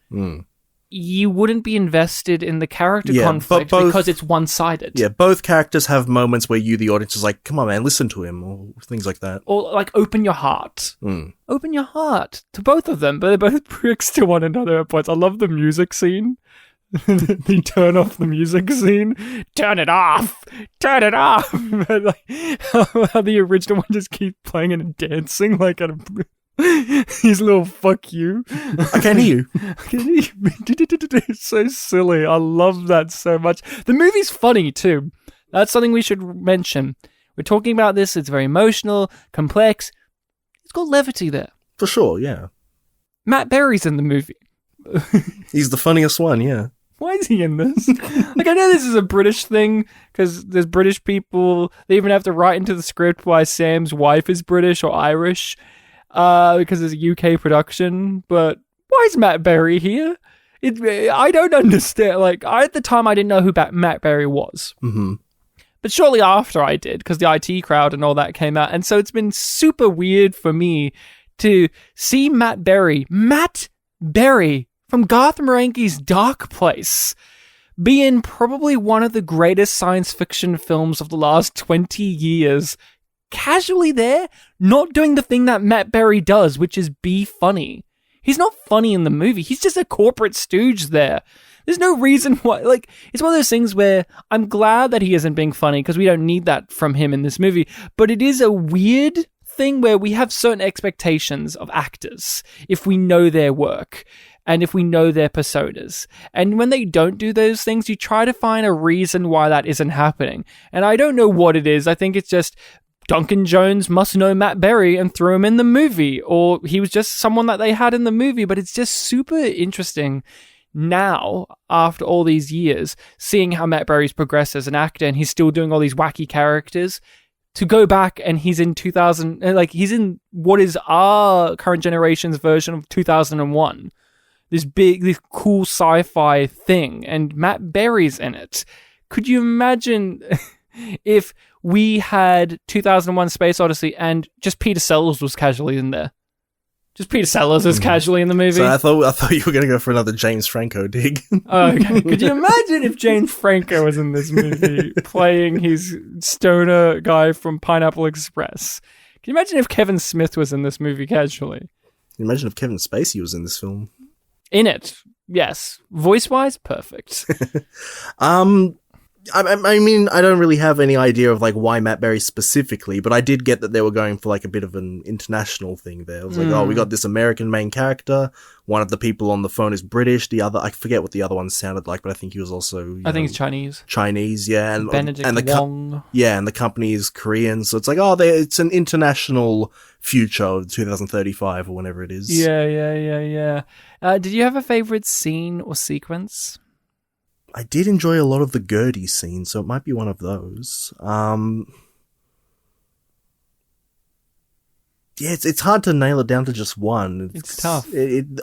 you wouldn't be invested in the character conflict because it's one-sided. Yeah, both characters have moments where you, the audience, is like, come on, man, listen to him, or things like that. Or, like, open your heart. Open your heart to both of them, but they're both pricks to one another at points. I love the music scene. They turn off the music scene. Turn it off! Turn it off! But, like, how the original one just keeps playing and dancing like at a... His little fuck you. I can't hear you. It's so silly. I love that so much. The movie's funny too. That's something we should mention. We're talking about this. It's very emotional, complex. It's got levity there. For sure, yeah. Matt Berry's in the movie. He's the funniest one, yeah. Why is he in this? Like, I know this is a British thing, because there's British people. They even have to write into the script why Sam's wife is British or Irish. Because it's a UK production, but why is Matt Berry here? I don't understand. Like, at the time, I didn't know who Matt Berry was. But shortly after I did, because the IT crowd and all that came out. And so it's been super weird for me to see Matt Berry from Garth Marenghi's Dark Place, be in probably one of the greatest science fiction films of the last 20 years, casually there, not doing the thing that Matt Berry does, which is be funny. He's not funny in the movie. He's just a corporate stooge there. There's no reason why. Like, it's one of those things where I'm glad that he isn't being funny, because we don't need that from him in this movie. But it is a weird thing where we have certain expectations of actors if we know their work and if we know their personas. And when they don't do those things, you try to find a reason why that isn't happening. And I don't know what it is. I think it's just Duncan Jones must know Matt Berry and threw him in the movie, or he was just someone that they had in the movie. But it's just super interesting now, after all these years, seeing how Matt Berry's progressed as an actor, and he's still doing all these wacky characters, to go back and he's in 2000, like he's in what is our current generation's version of 2001. This cool sci-fi thing, and Matt Berry's in it. Could you imagine if we had 2001 Space Odyssey and just Peter Sellers was casually in there? Just Peter Sellers is casually in the movie. So I thought you were going to go for another James Franco dig. Oh, okay. Could you imagine if James Franco was in this movie playing his stoner guy from Pineapple Express? Can you imagine if Kevin Smith was in this movie casually? Can you imagine if Kevin Spacey was in this film? In it, yes. Voice-wise, perfect. I mean, I don't really have any idea of like why Matt Berry specifically, but I did get that they were going for like a bit of an international thing there. It was like, oh, we got this American main character. One of the people on the phone is British. The other, I forget what the other one sounded like, but I think he was also. I think it's Chinese. Chinese, yeah, and Benedict and the Wong. and the company is Korean, so it's like, oh, it's an international future, 2035 or whenever it is. Yeah. Did you have a favorite scene or sequence? I did enjoy a lot of the Gertie scene, so it might be one of those. Yeah, it's hard to nail it down to just one. It's tough.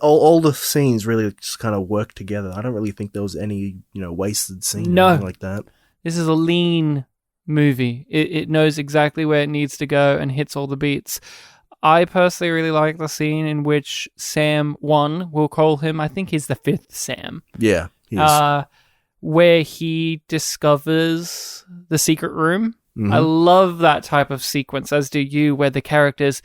All the scenes really just kind of work together. I don't really think there was any, wasted scene or anything like that. This is a lean movie. It knows exactly where it needs to go and hits all the beats. I personally really like the scene in which Sam 1, we'll call him, I think he's the 5th Sam. Yeah, he is. Where he discovers the secret room. Mm-hmm. I love that type of sequence, as do you, where the characters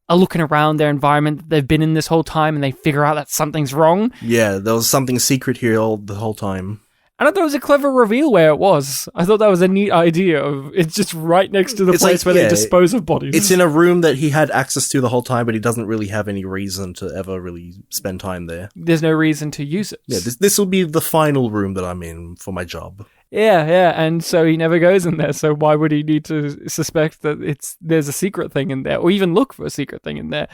are looking around their environment that they've been in this whole time and they figure out that something's wrong. Yeah, there was something secret here the whole time. And I thought it was a clever reveal where it was. I thought that was a neat idea. It's just right next to the place where they dispose of bodies. It's in a room that he had access to the whole time, but he doesn't really have any reason to ever really spend time there. There's no reason to use it. Yeah, this will be the final room that I'm in for my job. Yeah, and so he never goes in there, so why would he need to suspect that there's a secret thing in there, or even look for a secret thing in there?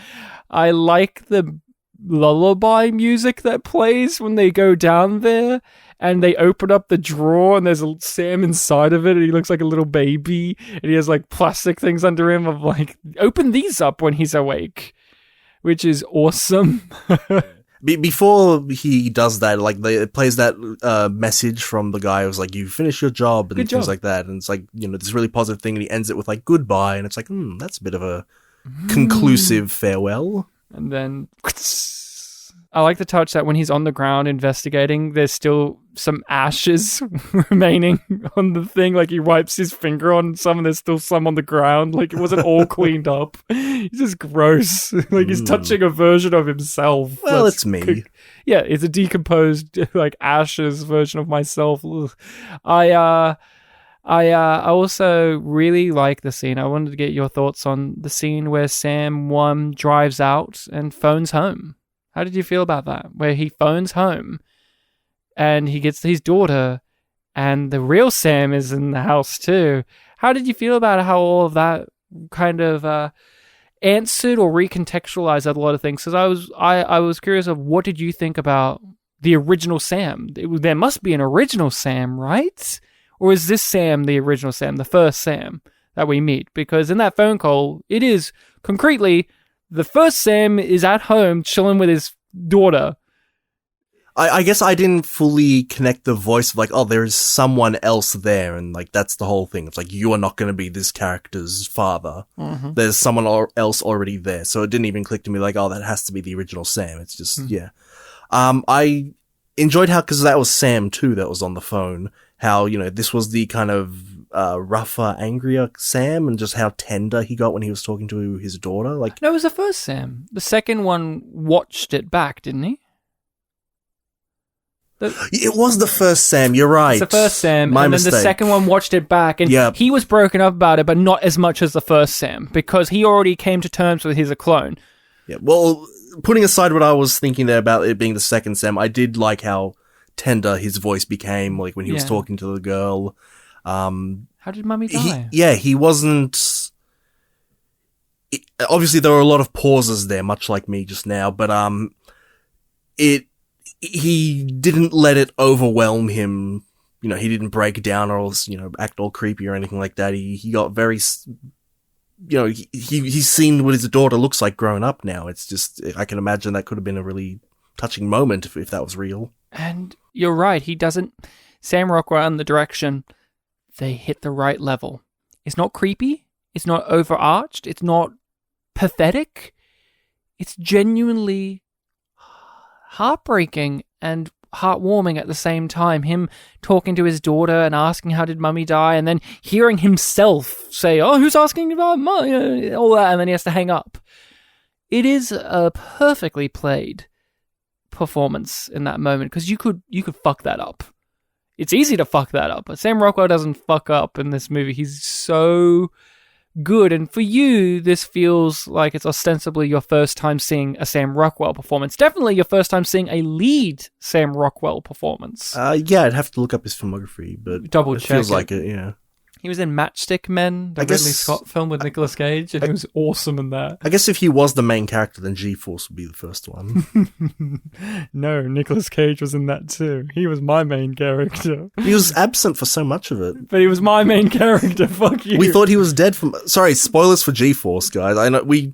I like the lullaby music that plays when they go down there, and they open up the drawer, and there's a Sam inside of it, and he looks like a little baby, and he has like plastic things under him of like, open these up when he's awake, which is awesome. Before he does that, like, it plays that message from the guy who's like, you finished your job, and things like that. And it's like, this really positive thing, and he ends it with like, goodbye. And it's like, that's a bit of a conclusive farewell. And then I like the touch that when he's on the ground investigating, there's still some ashes remaining on the thing. Like he wipes his finger on some and there's still some on the ground. Like it wasn't all cleaned up. He's just gross. Like he's touching a version of himself. Well, it's me. Yeah, it's a decomposed, like ashes version of myself. I also really like the scene. I wanted to get your thoughts on the scene where Sam 1 drives out and phones home. How did you feel about that? Where he phones home and he gets his daughter and the real Sam is in the house too. How did you feel about how all of that kind of answered or recontextualized a lot of things? Because I was curious of what did you think about the original Sam? There must be an original Sam, right? Or is this Sam the original Sam, the first Sam that we meet? Because in that phone call, it is concretely the first Sam is at home chilling with his daughter. I guess I didn't fully connect the voice of like, oh, there's someone else there. And like, that's the whole thing. It's like, you are not going to be this character's father. Mm-hmm. There's someone else already there. So it didn't even click to me like, oh, that has to be the original Sam. It's just, yeah. I enjoyed how, because that was Sam too that was on the phone, how, this was the kind of rougher, angrier Sam, and just how tender he got when he was talking to his daughter. Like, no, it was the first Sam. The second one watched it back, didn't he? It was the first Sam, you're right. It's the first Sam, My and mistake. then the second one watched it back, and he was broken up about it, but not as much as the first Sam, because he already came to terms with he's a clone. Yeah, well, putting aside what I was thinking there about it being the second Sam, I did like how tender his voice became, like when he was talking to the girl. How did Mummy die? He wasn't... obviously, there were a lot of pauses there, much like me just now, but he didn't let it overwhelm him. He didn't break down or act all creepy or anything like that. He got very... he's seen what his daughter looks like grown up now. It's just... I can imagine that could have been a really touching moment if that was real. And you're right, he doesn't... Sam Rockwell in the direction... They hit the right level. It's not creepy. It's not overarched. It's not pathetic. It's genuinely heartbreaking and heartwarming at the same time. Him talking to his daughter and asking how did Mummy die, and then hearing himself say, oh, who's asking about Mummy? All that, and then he has to hang up. It is a perfectly played performance in that moment, because you could fuck that up. it's easy to fuck that up. But Sam Rockwell doesn't fuck up in this movie. He's so good. And for you, this feels like it's ostensibly your first time seeing a Sam Rockwell performance. Definitely your first time seeing a lead Sam Rockwell performance. Yeah, I'd have to look up his filmography, but Double it check feels it. like it, yeah. He was in Matchstick Men, the I Ridley guess- Scott film with Nicolas Cage, and he was awesome in that. I guess if he was the main character, then G-Force would be the first one. No, Nicolas Cage was in that too. He was my main character. He was absent for so much of it. But he was my main character, fuck you. We thought he was dead from... Sorry, spoilers for G-Force, guys. I know we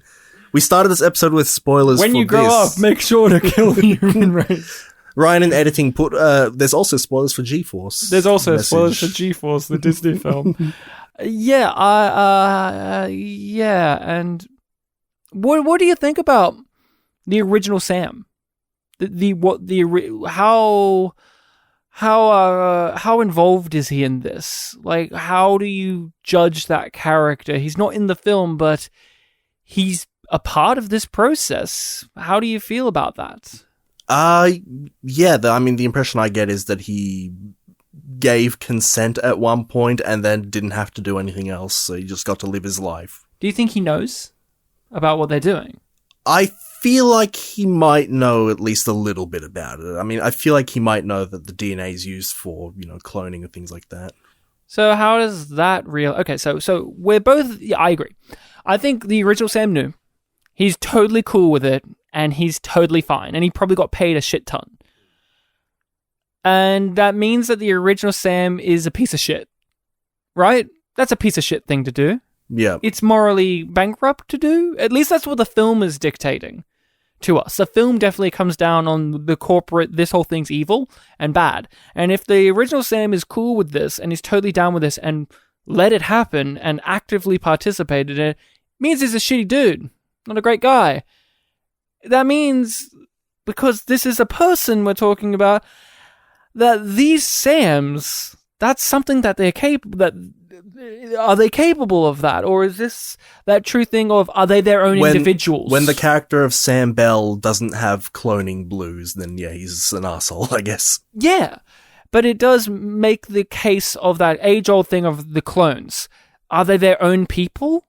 started this episode with spoilers when for you grow this. up, make sure to kill the human race. Ryan in editing put... there's also spoilers for G-Force. There's also Message. spoilers for G-Force, the Disney film. Yeah, yeah, and what do you think about the original Sam? How involved is he in this? Like, how do you judge that character? He's not in the film, but he's a part of this process. How do you feel about that? Yeah, the impression I get is that he gave consent at one point and then didn't have to do anything else, so he just got to live his life. Do you think he knows about what they're doing? I feel like he might know at least a little bit about it. I mean, I feel like he might know that the DNA is used for, cloning and things like that. So how does that Okay, so we're both... Yeah, I agree. I think the original Sam knew. He's totally cool with it, and he's totally fine, and he probably got paid a shit ton. And that means that the original Sam is a piece of shit. Right? That's a piece of shit thing to do. Yeah. It's morally bankrupt to do. At least that's what the film is dictating to us. The film definitely comes down on the corporate, this whole thing's evil and bad. And if the original Sam is cool with this and he's totally down with this and let it happen and actively participated in it, means he's a shitty dude, not a great guy. That means, because this is a person we're talking about, that these Sams, that's something that they're capable, are they capable of that? Or is this that true thing of, are they their own individuals? When the character of Sam Bell doesn't have cloning blues, then yeah, he's an asshole, I guess. Yeah, but it does make the case of that age-old thing of the clones. Are they their own people?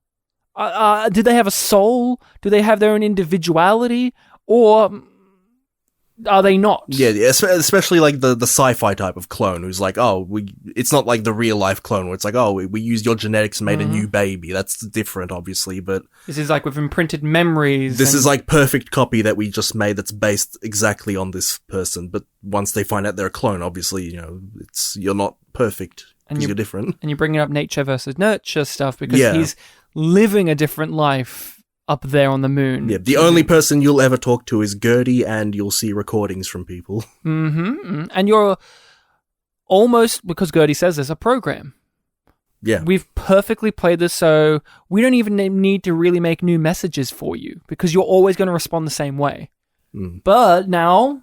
Do they have a soul? Do they have their own individuality? Or are they not? Yeah, especially like the sci-fi type of clone who's like, it's not like the real life clone where it's like, we used your genetics and made a new baby. That's different, obviously, but this is like with imprinted memories. This is like perfect copy that we just made that's based exactly on this person. But once they find out they're a clone, obviously, you're not perfect because you're different. And you're bringing up nature versus nurture stuff because he's living a different life up there on the moon. Yeah, the only person you'll ever talk to is Gertie, and you'll see recordings from people. Mm-hmm. And you're almost, because Gertie says there's a program. Yeah. We've perfectly played this, so we don't even need to really make new messages for you, because you're always going to respond the same way. But now,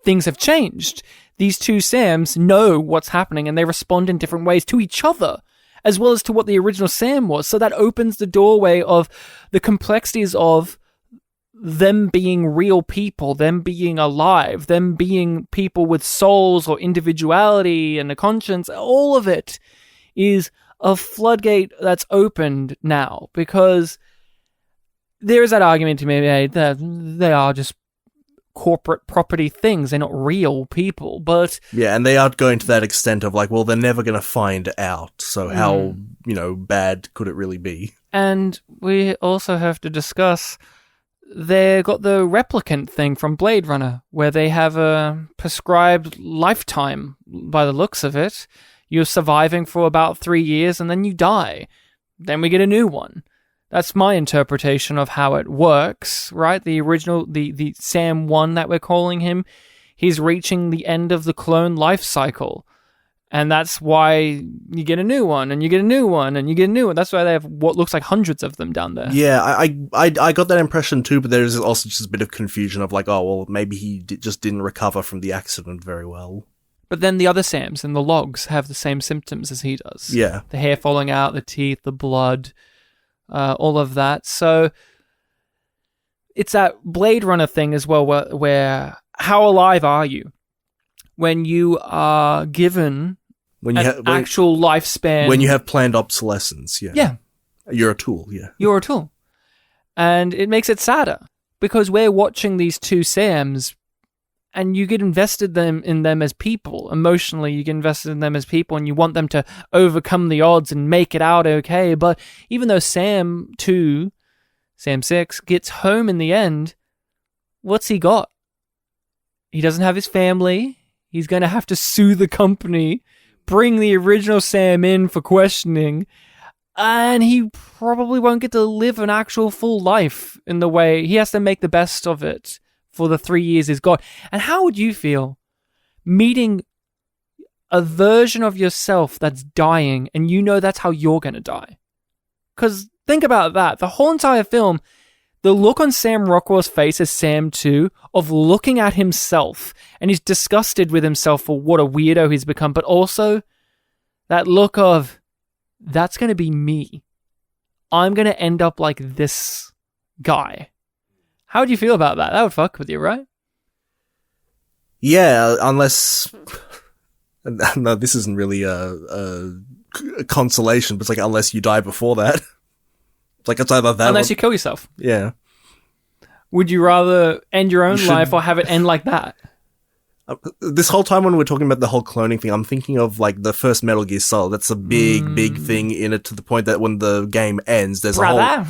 things have changed. These two Sams know what's happening, and they respond in different ways to each other, as well as to what the original Sam was. So that opens the doorway of the complexities of them being real people, them being alive, them being people with souls or individuality and a conscience. All of it is a floodgate that's opened now, because there is that argument to be made that they are just corporate property things. They're not real people, but... Yeah, and they aren't going to that extent of like, well, they're never going to find out, so how, bad could it really be? And we also have to discuss, they got the replicant thing from Blade Runner, where they have a prescribed lifetime, by the looks of it. You're surviving for about 3 years, and then you die. Then we get a new one. That's my interpretation of how it works, right? The original, the Sam 1 that we're calling him, he's reaching the end of the clone life cycle. And that's why you get a new one, and you get a new one, and you get a new one. That's why they have what looks like hundreds of them down there. Yeah, I got that impression too, but there's also just a bit of confusion of like, maybe he just didn't recover from the accident very well. But then the other Sams in the logs have the same symptoms as he does. Yeah. The hair falling out, the teeth, the blood... all of that. So it's that Blade Runner thing as well, where how alive are you? when you are given When you an actual lifespan. when you have planned obsolescence, yeah. Yeah. You're a tool, yeah. You're a tool. And it makes it sadder because we're watching these two Sams and you get invested in them as people. Emotionally, you get invested in them as people and you want them to overcome the odds and make it out okay. But even though Sam 6, gets home in the end, what's he got? He doesn't have his family. He's going to have to sue the company, bring the original Sam in for questioning, and he probably won't get to live an actual full life in the way he has to make the best of it for the 3 years he's got. And how would you feel meeting a version of yourself that's dying and you know that's how you're going to die? Because think about that. The whole entire film, the look on Sam Rockwell's face as Sam 2 of looking at himself, and he's disgusted with himself for what a weirdo he's become, but also that look of, that's going to be me. I'm going to end up like this guy. How would you feel about that? That would fuck with you, right? Yeah, unless... No, this isn't really a consolation, but it's like, unless you die before that. It's like, it's either that Unless you kill yourself. Yeah. Would you rather end your own life or have it end like that? This whole time when we're talking about the whole cloning thing, I'm thinking of like the first Metal Gear Solid. That's a big thing in it, to the point that when the game ends, there's a whole...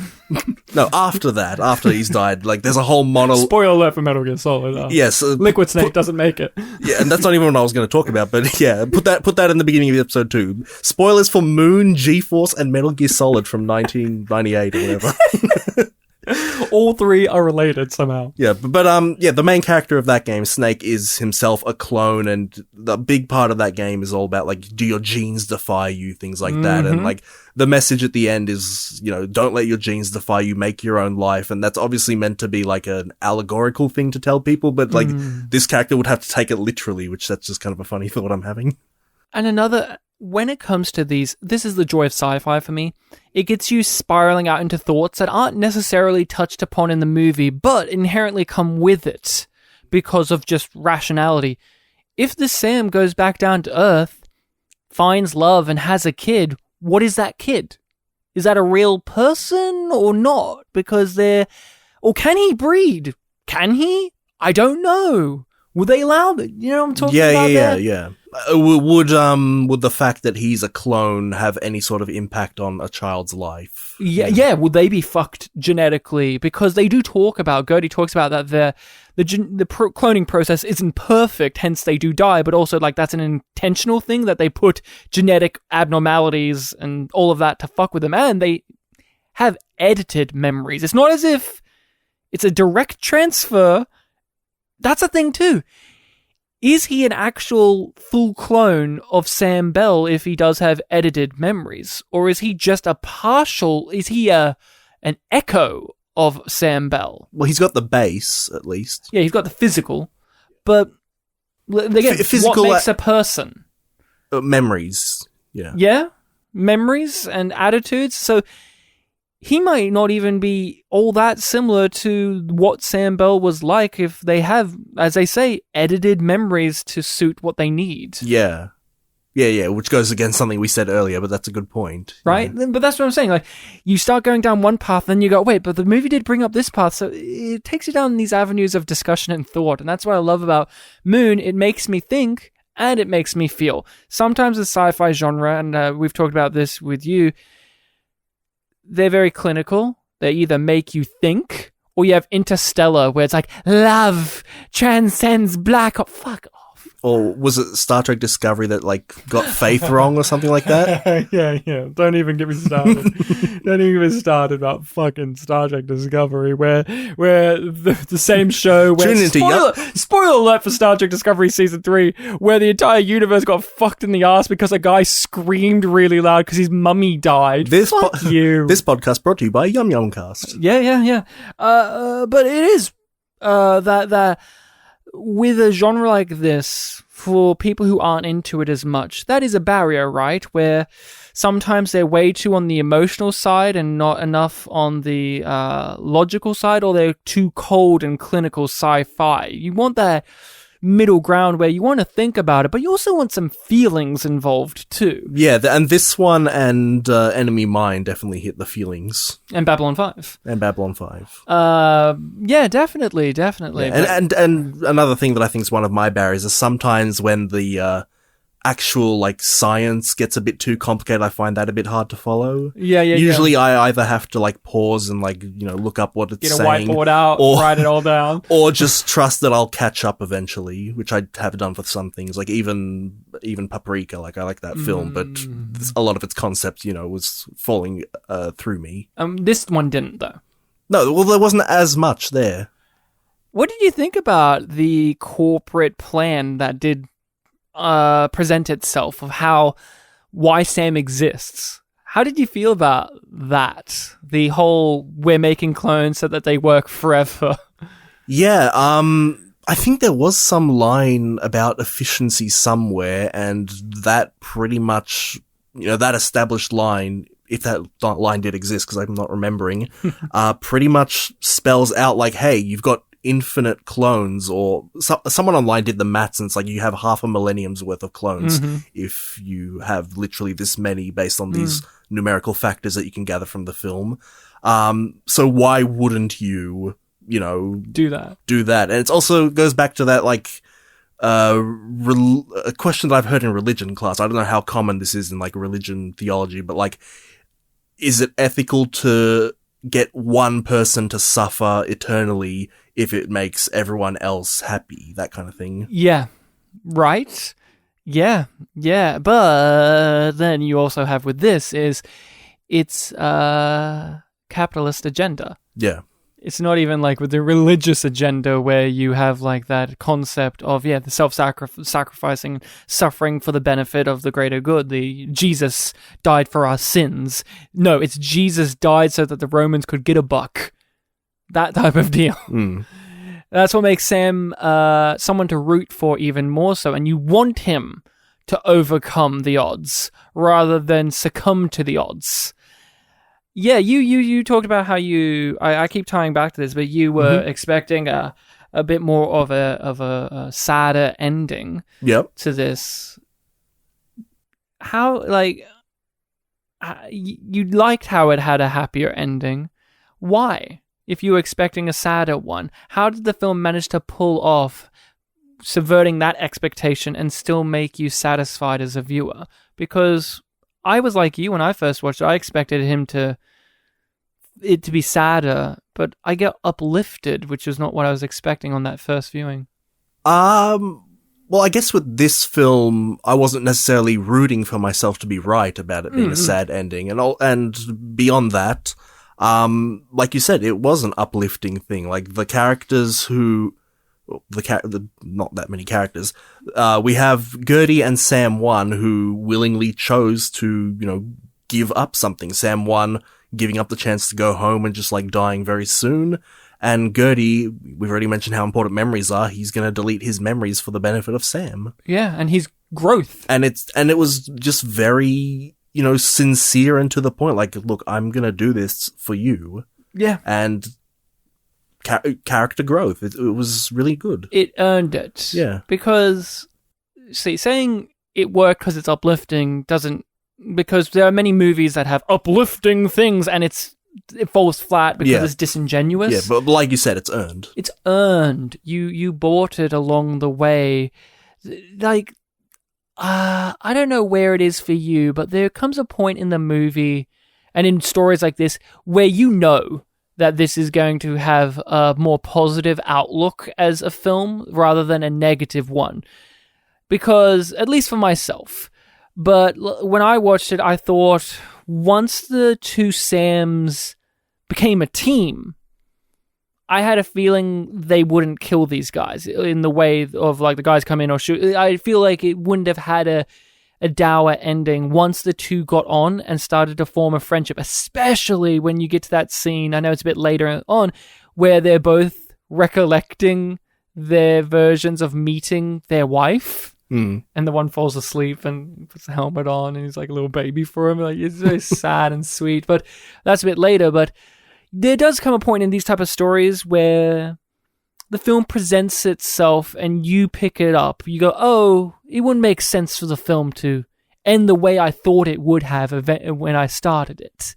No, after he's died, like there's a whole Spoiler alert for Metal Gear Solid. Yes. Liquid Snake doesn't make it. Yeah, and that's not even what I was going to talk about, but yeah, put that in the beginning of the episode too. Spoilers for Moon, G-Force, and Metal Gear Solid from 1998 or whatever. All three are related somehow. Yeah, but the main character of that game, Snake, is himself a clone, and the big part of that game is all about, like, do your genes defy you, things like that, and, like, the message at the end is, don't let your genes defy you, make your own life, and that's obviously meant to be, like, an allegorical thing to tell people, but, like, this character would have to take it literally, which that's just kind of a funny thought I'm having. And when it comes to these, this is the joy of sci-fi for me. It gets you spiraling out into thoughts that aren't necessarily touched upon in the movie, but inherently come with it because of just rationality. If the Sam goes back down to Earth, finds love, and has a kid, what is that kid? Is that a real person or not? Because or can he breed? Can he? I don't know. Would they allow it? You know what I'm talking about? Yeah. Would the fact that he's a clone have any sort of impact on a child's life? Yeah. Would they be fucked genetically? Because they do talk about, Gertie talks about that the cloning process isn't perfect, hence they do die, but also, like, that's an intentional thing that they put genetic abnormalities and all of that to fuck with them, and they have edited memories. It's not as if it's a direct transfer. That's a thing too. Is he an actual full clone of Sam Bell if he does have edited memories? Or is he just is he an echo of Sam Bell? Well, he's got the base, at least. Yeah, he's got the physical. But again, physical, what makes a person? Memories, yeah. Yeah? Memories and attitudes? So he might not even be all that similar to what Sam Bell was like if they have, as they say, edited memories to suit what they need. Yeah, which goes against something we said earlier, but that's a good point. Right? Yeah. But that's what I'm saying. Like, you start going down one path, then you go, wait, but the movie did bring up this path, so it takes you down these avenues of discussion and thought, and that's what I love about Moon. It makes me think, and it makes me feel. Sometimes the sci-fi genre, and we've talked about this with you, they're very clinical. They either make you think, or you have Interstellar, where it's like, love transcends black. Fuck off. Or was it Star Trek Discovery that, like, got Faith wrong or something like that? Yeah. Don't even get me started. Don't even get me started about fucking Star Trek Discovery, where the same show, where spoiler alert for Star Trek Discovery Season 3, where the entire universe got fucked in the ass because a guy screamed really loud because his mummy died. Fuck you. This podcast brought to you by Yum Yum Cast. Yeah. But it is that with a genre like this, for people who aren't into it as much, that is a barrier, right? Where sometimes they're way too on the emotional side and not enough on the logical side, or they're too cold and clinical sci-fi. You want that middle ground where you want to think about it, but you also want some feelings involved too. Yeah, and this one and Enemy Mine definitely hit the feelings. And Babylon 5. Yeah, Definitely. Yeah, and another thing that I think is one of my barriers is sometimes when the actual like science gets a bit too complicated, I find that a bit hard to follow. Usually I either have to like pause and like, look up what it's saying. Get a whiteboard out, write it all down. Or just trust that I'll catch up eventually, which I have done for some things, like even Paprika, like I like that film, but a lot of its concept, was falling through me. This one didn't though. No, well there wasn't as much there. What did you think about the corporate plan that did present itself of why Sam exists? How did you feel about that? The whole we're making clones so that they work forever. Yeah, I think there was some line about efficiency somewhere, and that pretty much, that established line, if that line did exist, because I'm not remembering, pretty much spells out like, hey, you've got infinite clones, or someone online did the maths, and it's like you have half a millennium's worth of clones if you have literally this many based on these numerical factors that you can gather from the film. So why wouldn't you, do that? And it also goes back to that, like, a question that I've heard in religion class. I don't know how common this is in like religion theology, but like, is it ethical to get one person to suffer eternally if it makes everyone else happy? That kind of thing. Yeah. Right? Yeah. But then you also have with this is it's a capitalist agenda. Yeah. It's not even like with the religious agenda where you have like that concept of, the self-sacrificing, suffering for the benefit of the greater good. The Jesus died for our sins. No, it's Jesus died so that the Romans could get a buck. That type of deal. That's what makes Sam someone to root for even more so. And you want him to overcome the odds rather than succumb to the odds. Yeah, you talked about how I keep tying back to this, but you were expecting a bit more of a sadder ending. Yep. To this. How, like, you liked how it had a happier ending. Why? If you were expecting a sadder one, how did the film manage to pull off subverting that expectation and still make you satisfied as a viewer? Because I was like you when I first watched it. I expected it to be sadder, but I get uplifted, which is not what I was expecting on that first viewing. Well, I guess with this film, I wasn't necessarily rooting for myself to be right about it being a sad ending, and beyond that, like you said, it was an uplifting thing. Like the characters not that many characters. We have Gertie and Sam 1 who willingly chose to, give up something. Sam 1 giving up the chance to go home and just like dying very soon. And Gertie, we've already mentioned how important memories are. He's going to delete his memories for the benefit of Sam. Yeah, and his growth. And it was just very, sincere and to the point. Like, look, I'm going to do this for you. Yeah. And character growth. It was really good. It earned it. Yeah. Because, saying it worked because it's uplifting doesn't... Because there are many movies that have uplifting things and it falls flat because it's disingenuous. Yeah, but like you said, it's earned. It's earned. You bought it along the way. Like, I don't know where it is for you, but there comes a point in the movie and in stories like this where you know that this is going to have a more positive outlook as a film rather than a negative one. Because, at least for myself... But when I watched it, I thought once the two Sams became a team, I had a feeling they wouldn't kill these guys in the way of like the guys come in or shoot. I feel like it wouldn't have had a dour ending once the two got on and started to form a friendship, especially when you get to that scene, I know it's a bit later on, where they're both recollecting their versions of meeting their wife. And the one falls asleep and puts the helmet on and he's like a little baby for him. Like, it's very sad and sweet, but that's a bit later. But there does come a point in these type of stories where the film presents itself and you pick it up, you go, oh, it wouldn't make sense for the film to end the way I thought it would have when I started it.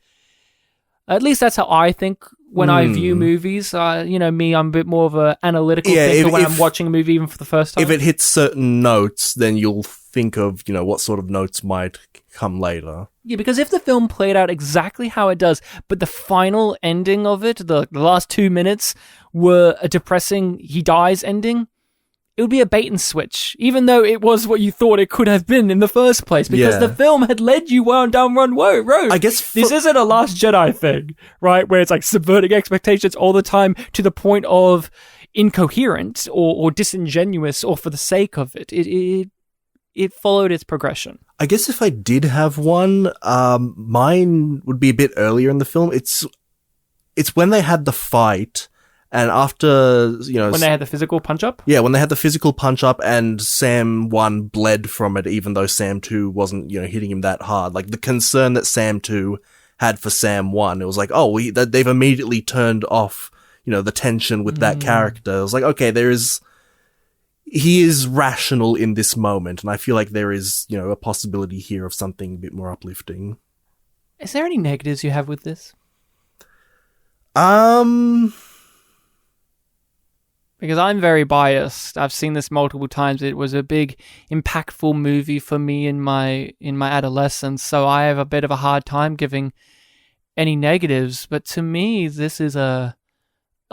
At least that's how I think when I view movies. Me, I'm a bit more of an analytical thinker when I'm watching a movie even for the first time. If it hits certain notes, then you'll think of, what sort of notes might come later. Yeah, because if the film played out exactly how it does, but the final ending of it, the last 2 minutes, were a depressing he dies ending, it would be a bait and switch, even though it was what you thought it could have been in the first place, because the film had led you down one road. I guess this isn't a Last Jedi thing, right? Where it's like subverting expectations all the time to the point of incoherent or disingenuous or for the sake of it. It followed its progression. I guess if I did have one, mine would be a bit earlier in the film. It's when they had the fight. And after, when they had the physical punch-up? Yeah, when they had the physical punch-up and Sam 1 bled from it, even though Sam 2 wasn't, hitting him that hard. Like, the concern that Sam 2 had for Sam 1, it was like, they've immediately turned off, the tension with that character. It was like, okay, he is rational in this moment, and I feel like there is, a possibility here of something a bit more uplifting. Is there any negatives you have with this? Because I'm very biased. I've seen this multiple times. It was a big, impactful movie for me in my adolescence, so I have a bit of a hard time giving any negatives. But to me, this is a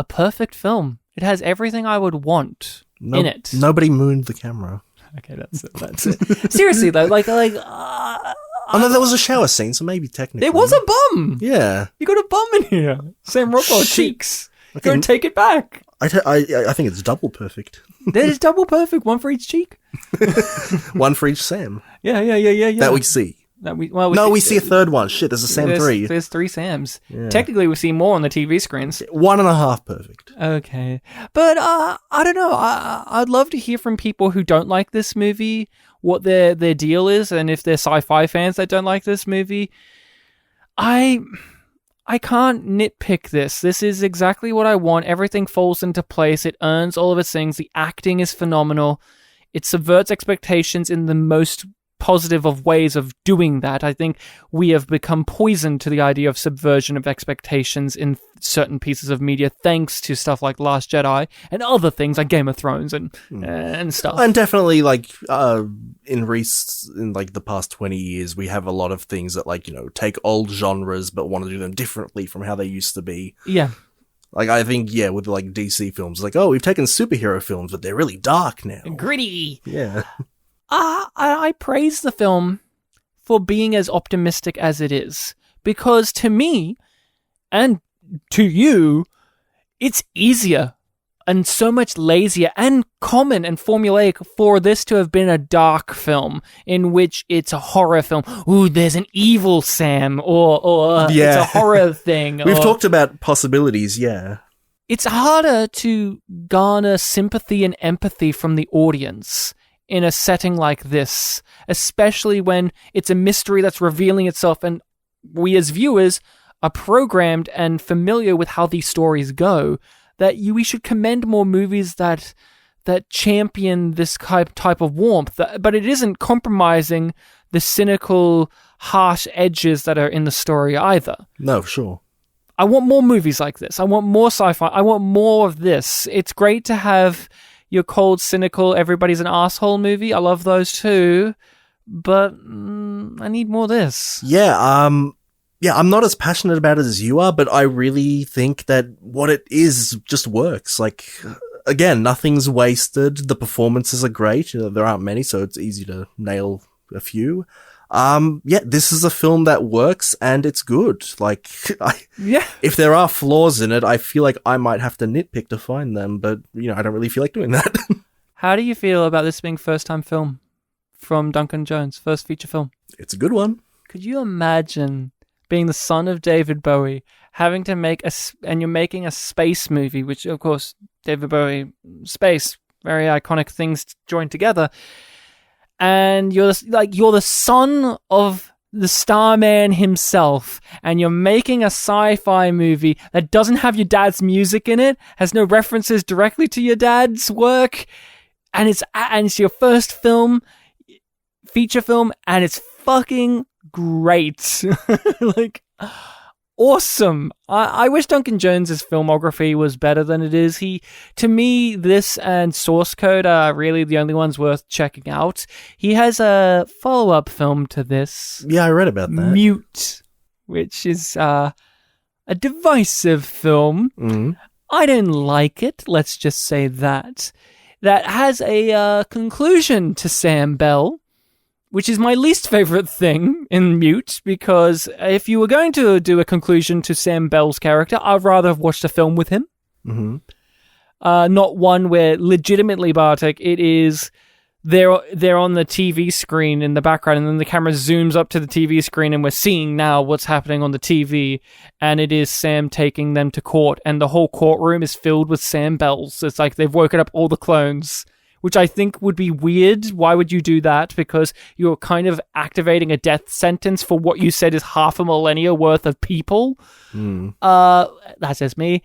perfect film. It has everything I would want in it. Nobody mooned the camera. Okay, that's it. Seriously though, oh no, there was a shower scene, so maybe technically there was a bum. Yeah, you got a bum in here. Sam Rockwell cheeks. Okay. Go and take it back. I think it's double perfect. That is double perfect. One for each cheek. One for each Sam. Yeah. That we see. We see a third one. Shit, there's a Sam 3. There's 3 Sams. Yeah. Technically, we see more on the TV screens. 1.5 perfect. Okay. But, I don't know. I'd love to hear from people who don't like this movie, what their deal is, and if they're sci-fi fans that don't like this movie. I can't nitpick this. This is exactly what I want. Everything falls into place. It earns all of its things. The acting is phenomenal. It subverts expectations in the most positive of ways of doing that. I think we have become poisoned to the idea of subversion of expectations in certain pieces of media, thanks to stuff like Last Jedi and other things like Game of Thrones and stuff. And definitely, in the past 20 years, we have a lot of things that take old genres but want to do them differently from how they used to be. Yeah. I think, with DC films, we've taken superhero films, but they're really dark now. Gritty. Yeah. I praise the film for being as optimistic as it is, because to me, and to you, it's easier and so much lazier and common and formulaic for this to have been a dark film in which it's a horror film. Ooh, there's an evil Sam, or it's a horror thing. We've talked about possibilities, yeah. It's harder to garner sympathy and empathy from the audience in a setting like this, especially when it's a mystery that's revealing itself and we as viewers are programmed and familiar with how these stories go, that we should commend more movies that champion this type of warmth, but it isn't compromising the cynical, harsh edges that are in the story either. No, sure. I want more movies like this. I want more sci-fi. I want more of this. It's great to have your cold, cynical, everybody's an asshole movie. I love those too, but I need more of this. Yeah, I'm not as passionate about it as you are, but I really think that what it is just works. Again, nothing's wasted. The performances are great. There aren't many, so it's easy to nail a few. This is a film that works and it's good. If there are flaws in it, I feel like I might have to nitpick to find them, but I don't really feel like doing that. How do you feel about this being first-time film from Duncan Jones, first feature film? It's a good one. Could you imagine being the son of David Bowie, having to and you're making a space movie, which of course, David Bowie, space, very iconic things joined together, and you're the son of the Starman himself, and you're making a sci-fi movie that doesn't have your dad's music in it, has no references directly to your dad's work, and it's your first feature film, and it's fucking great. Like, awesome. I wish Duncan Jones's filmography was better than it is. To me, this and Source Code are really the only ones worth checking out. He has a follow-up film to this. Yeah, I read about that. Mute, which is a divisive film. Mm-hmm. I didn't like it, let's just say that. That has a conclusion to Sam Bell, which is my least favorite thing in Mute, because if you were going to do a conclusion to Sam Bell's character, I'd rather have watched a film with him. Mm-hmm. Not one where legitimately, Bartek, it is they're on the TV screen in the background, and then the camera zooms up to the TV screen, and we're seeing now what's happening on the TV, and it is Sam taking them to court, and the whole courtroom is filled with Sam Bells. It's like they've woken up all the clones, which I think would be weird. Why would you do that? Because you're kind of activating a death sentence for what you said is half a millennia worth of people. That's just me.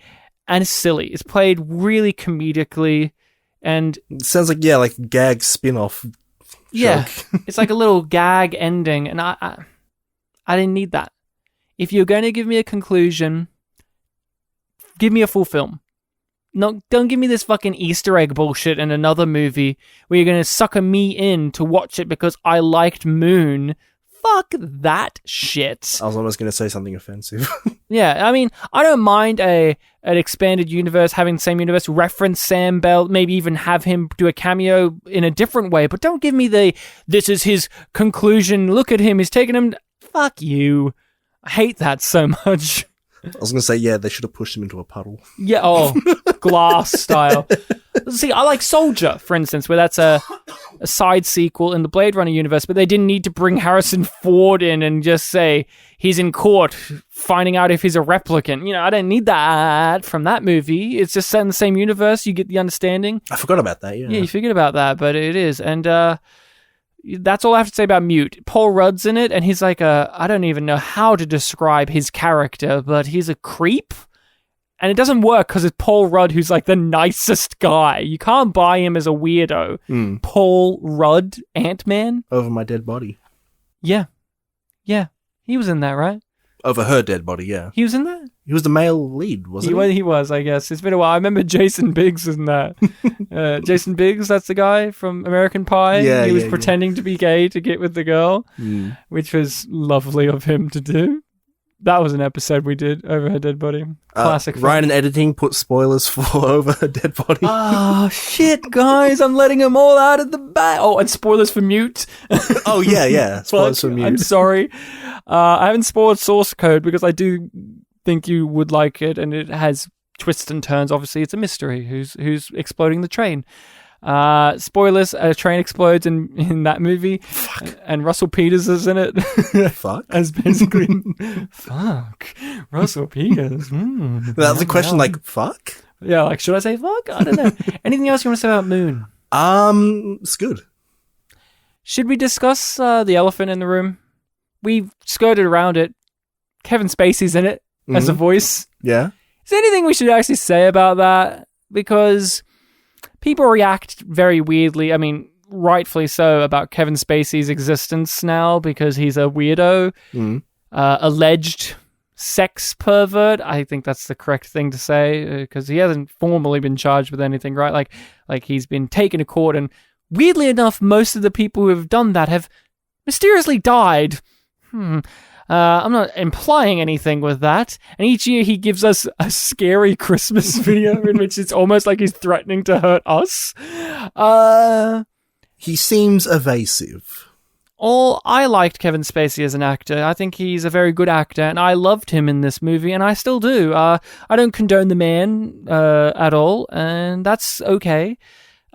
And it's silly. It's played really comedically, and It sounds like, yeah, like gag spin-off yeah, joke. it's like a little gag ending, and I didn't need that. If you're going to give me a conclusion, give me a full film. No, don't give me this fucking Easter egg bullshit in another movie where you're going to sucker me in to watch it because I liked Moon. Fuck that shit. I was almost going to say something offensive. Yeah, I mean, I don't mind an expanded universe, having the same universe, reference Sam Bell, maybe even have him do a cameo in a different way, but don't give me this is his conclusion, look at him, he's taking him... Fuck you. I hate that so much. I was going to say, yeah, they should have pushed him into a puddle. Yeah, Glass style. See, I like Soldier, for instance, where that's a side sequel in the Blade Runner universe, but they didn't need to bring Harrison Ford in and just say he's in court finding out if he's a replicant. You know, I don't need that from that movie. It's just set in the same universe. You get the understanding. I forgot about that, yeah. Yeah, you forget about that, but it is. And that's all I have to say about Mute. Paul Rudd's in it, and he's like I don't even know how to describe his character, but he's a creep. And it doesn't work because it's Paul Rudd, who's like the nicest guy. You can't buy him as a weirdo. Paul Rudd, Ant-Man. Over my dead body. Yeah. Yeah. He was in that, right? Over her dead body, yeah. He was in that? He was the male lead, wasn't he? He was, I guess. It's been a while. I remember Jason Biggs in that. Jason Biggs, that's the guy from American Pie. Yeah, he was yeah, pretending to be gay to get with the girl, which was lovely of him to do. That was an episode we did, Over Her Dead Body. Classic film. Ryan in editing put spoilers for Over Her Dead Body. Oh, shit, guys. I'm letting them all out of the bag. Oh, and spoilers for Mute. Oh, yeah. Spoilers for Mute. I'm sorry. I haven't spoiled Source Code because I do think you would like it, and it has twists and turns. Obviously, it's a mystery. Who's exploding the train? Spoilers, a train explodes in that movie. Fuck. And Russell Peters is in it. Fuck. As basically, fuck. Russell Peters. That's a question like, fuck? Yeah, like, should I say fuck? I don't know. Anything else you want to say about Moon? It's good. Should we discuss the elephant in the room? We've skirted around it. Kevin Spacey's in it as a voice. Yeah. Is there anything we should actually say about that? Because people react very weirdly, I mean, rightfully so, about Kevin Spacey's existence now because he's a weirdo, alleged sex pervert. I think that's the correct thing to say because he hasn't formally been charged with anything, right? Like he's been taken to court, and weirdly enough, most of the people who have done that have mysteriously died. I'm not implying anything with that. And each year he gives us a scary Christmas video in which it's almost like he's threatening to hurt us. He seems evasive. I liked Kevin Spacey as an actor. I think he's a very good actor, and I loved him in this movie, and I still do. I don't condone the man at all, and that's okay.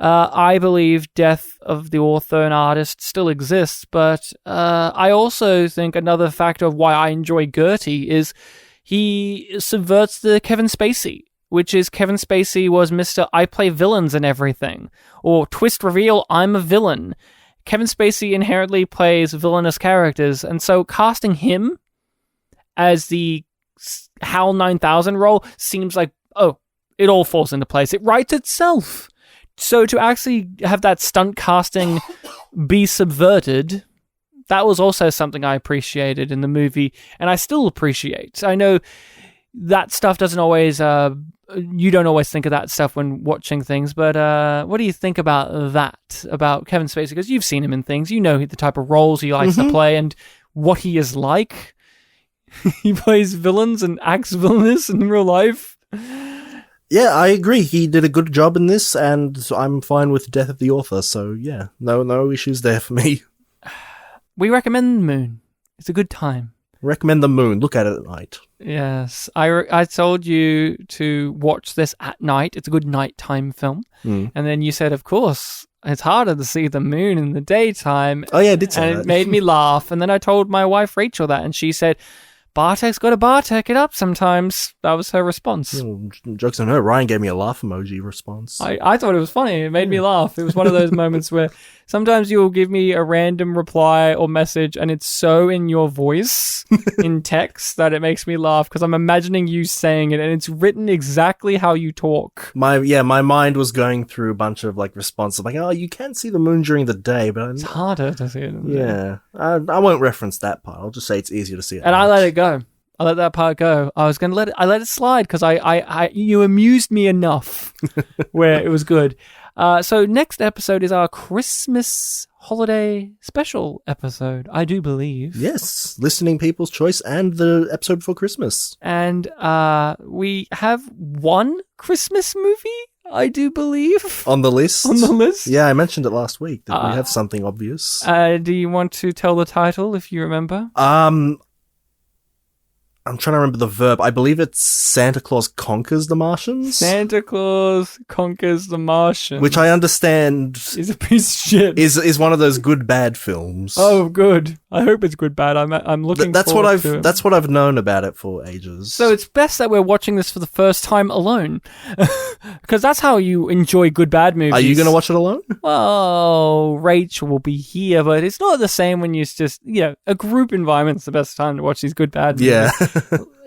I believe death of the author and artist still exists, but I also think another factor of why I enjoy Gertie is he subverts the Kevin Spacey, which is Kevin Spacey was Mr. I play villains and everything, or twist reveal, I'm a villain. Kevin Spacey inherently plays villainous characters, and so casting him as the HAL 9000 role seems like, oh, it all falls into place. It writes itself. So to actually have that stunt casting be subverted, that was also something I appreciated in the movie, and I still appreciate. I know that stuff doesn't always, you don't always think of that stuff when watching things, but what do you think about that, about Kevin Spacey? Because you've seen him in things, you know the type of roles he likes to play and what he is like. He plays villains and acts villainous in real life. Yeah, I agree. He did a good job in this, and I'm fine with Death of the Author, so yeah, no issues there for me. We recommend Moon. It's a good time. Recommend The Moon. Look at it at night. Yes. I told you to watch this at night. It's a good nighttime film. And then you said, of course, it's harder to see the moon in the daytime. Oh yeah, I did say and that. It made me laugh. And then I told my wife Rachel that, and she said, Bartek's got to Bartek it up sometimes. That was her response. Jokes on her. Ryan gave me a laugh emoji response. I thought it was funny. It made me laugh. It was one of those moments where sometimes you'll give me a random reply or message and it's so in your voice in text that it makes me laugh because I'm imagining you saying it and it's written exactly how you talk. My mind was going through a bunch of like responses like, oh, you can see the moon during the day, but it's harder to see it. Yeah. I won't reference that part. I'll just say it's easier to see it. And I let it go. I let that part go. I was going to I let it slide because you amused me enough where it was good. So next episode is our Christmas holiday special episode, I do believe. Yes, listening people's choice and the episode before Christmas. And we have one Christmas movie, I do believe. On the list? On the list? Yeah, I mentioned it last week that we have something obvious. Do you want to tell the title if you remember? I'm trying to remember the verb. I believe it's Santa Claus Conquers the Martians. Santa Claus Conquers the Martians. Which I understand is a piece of shit. Is one of those good bad films. Oh, good. I hope it's good bad. I'm looking forward to it. That's what I've known about it for ages. So it's best that we're watching this for the first time alone. Because that's how you enjoy good bad movies. Are you going to watch it alone? Well, Rachel will be here, but it's not the same when you just, a group environment's the best time to watch these good bad movies. Yeah.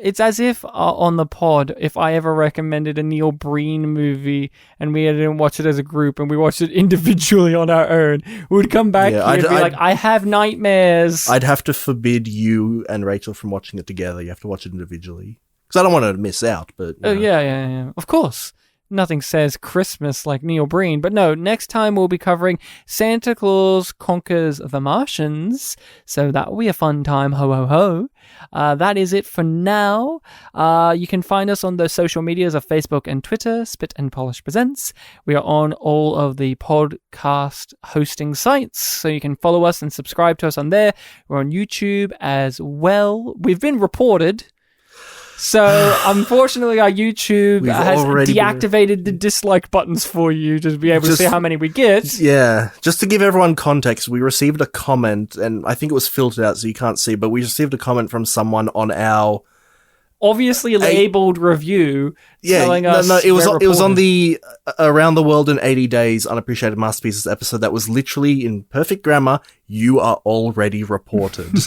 It's as if on the pod, if I ever recommended a Neil Breen movie and we didn't watch it as a group and we watched it individually on our own, we would come back here and be like, I have nightmares. I'd have to forbid you and Rachel from watching it together. You have to watch it individually. Because I don't want her to miss out, but... Yeah. Of course. Nothing says Christmas like Neil Breen. But no, next time we'll be covering Santa Claus Conquers the Martians. So that will be a fun time. Ho, ho, ho. That is it for now. You can find us on the social medias of Facebook and Twitter, Spit and Polish Presents. We are on all of the podcast hosting sites. So you can follow us and subscribe to us on there. We're on YouTube as well. We've been reported... So, unfortunately, our YouTube has deactivated the dislike buttons for you to be able to see how many we get. Yeah. Just to give everyone context, we received a comment, and I think it was filtered out so you can't see, but we received a comment from someone on our... obviously labeled review telling us... No, it was on the Around the World in 80 Days Unappreciated Masterpieces episode that was literally, in perfect grammar, you are already reported.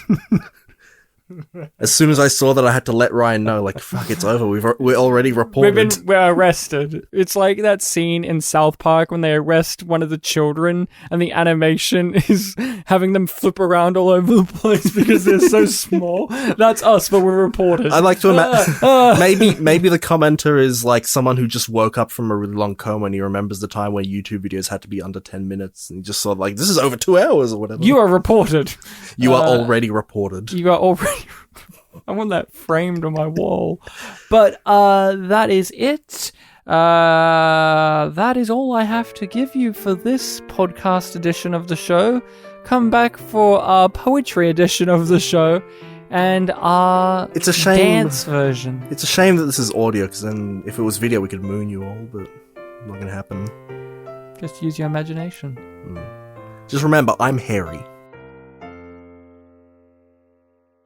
As soon as I saw that, I had to let Ryan know, like, fuck, it's over. We're already reported. We're arrested. It's like that scene in South Park when they arrest one of the children and the animation is having them flip around all over the place because they're so small. That's us, but we're reported. I like to imagine maybe the commenter is like someone who just woke up from a really long coma and he remembers the time where YouTube videos had to be under 10 minutes and he just saw like, this is over 2 hours or whatever. You are reported. You are already reported. You are already... I want that framed on my wall. But that is it. That is all I have to give you for this podcast edition of the show. Come back for our poetry edition of the show and our dance version. It's a shame that this is audio, because then if it was video we could moon you all, but not going to happen. Just use your imagination. Just remember, I'm hairy.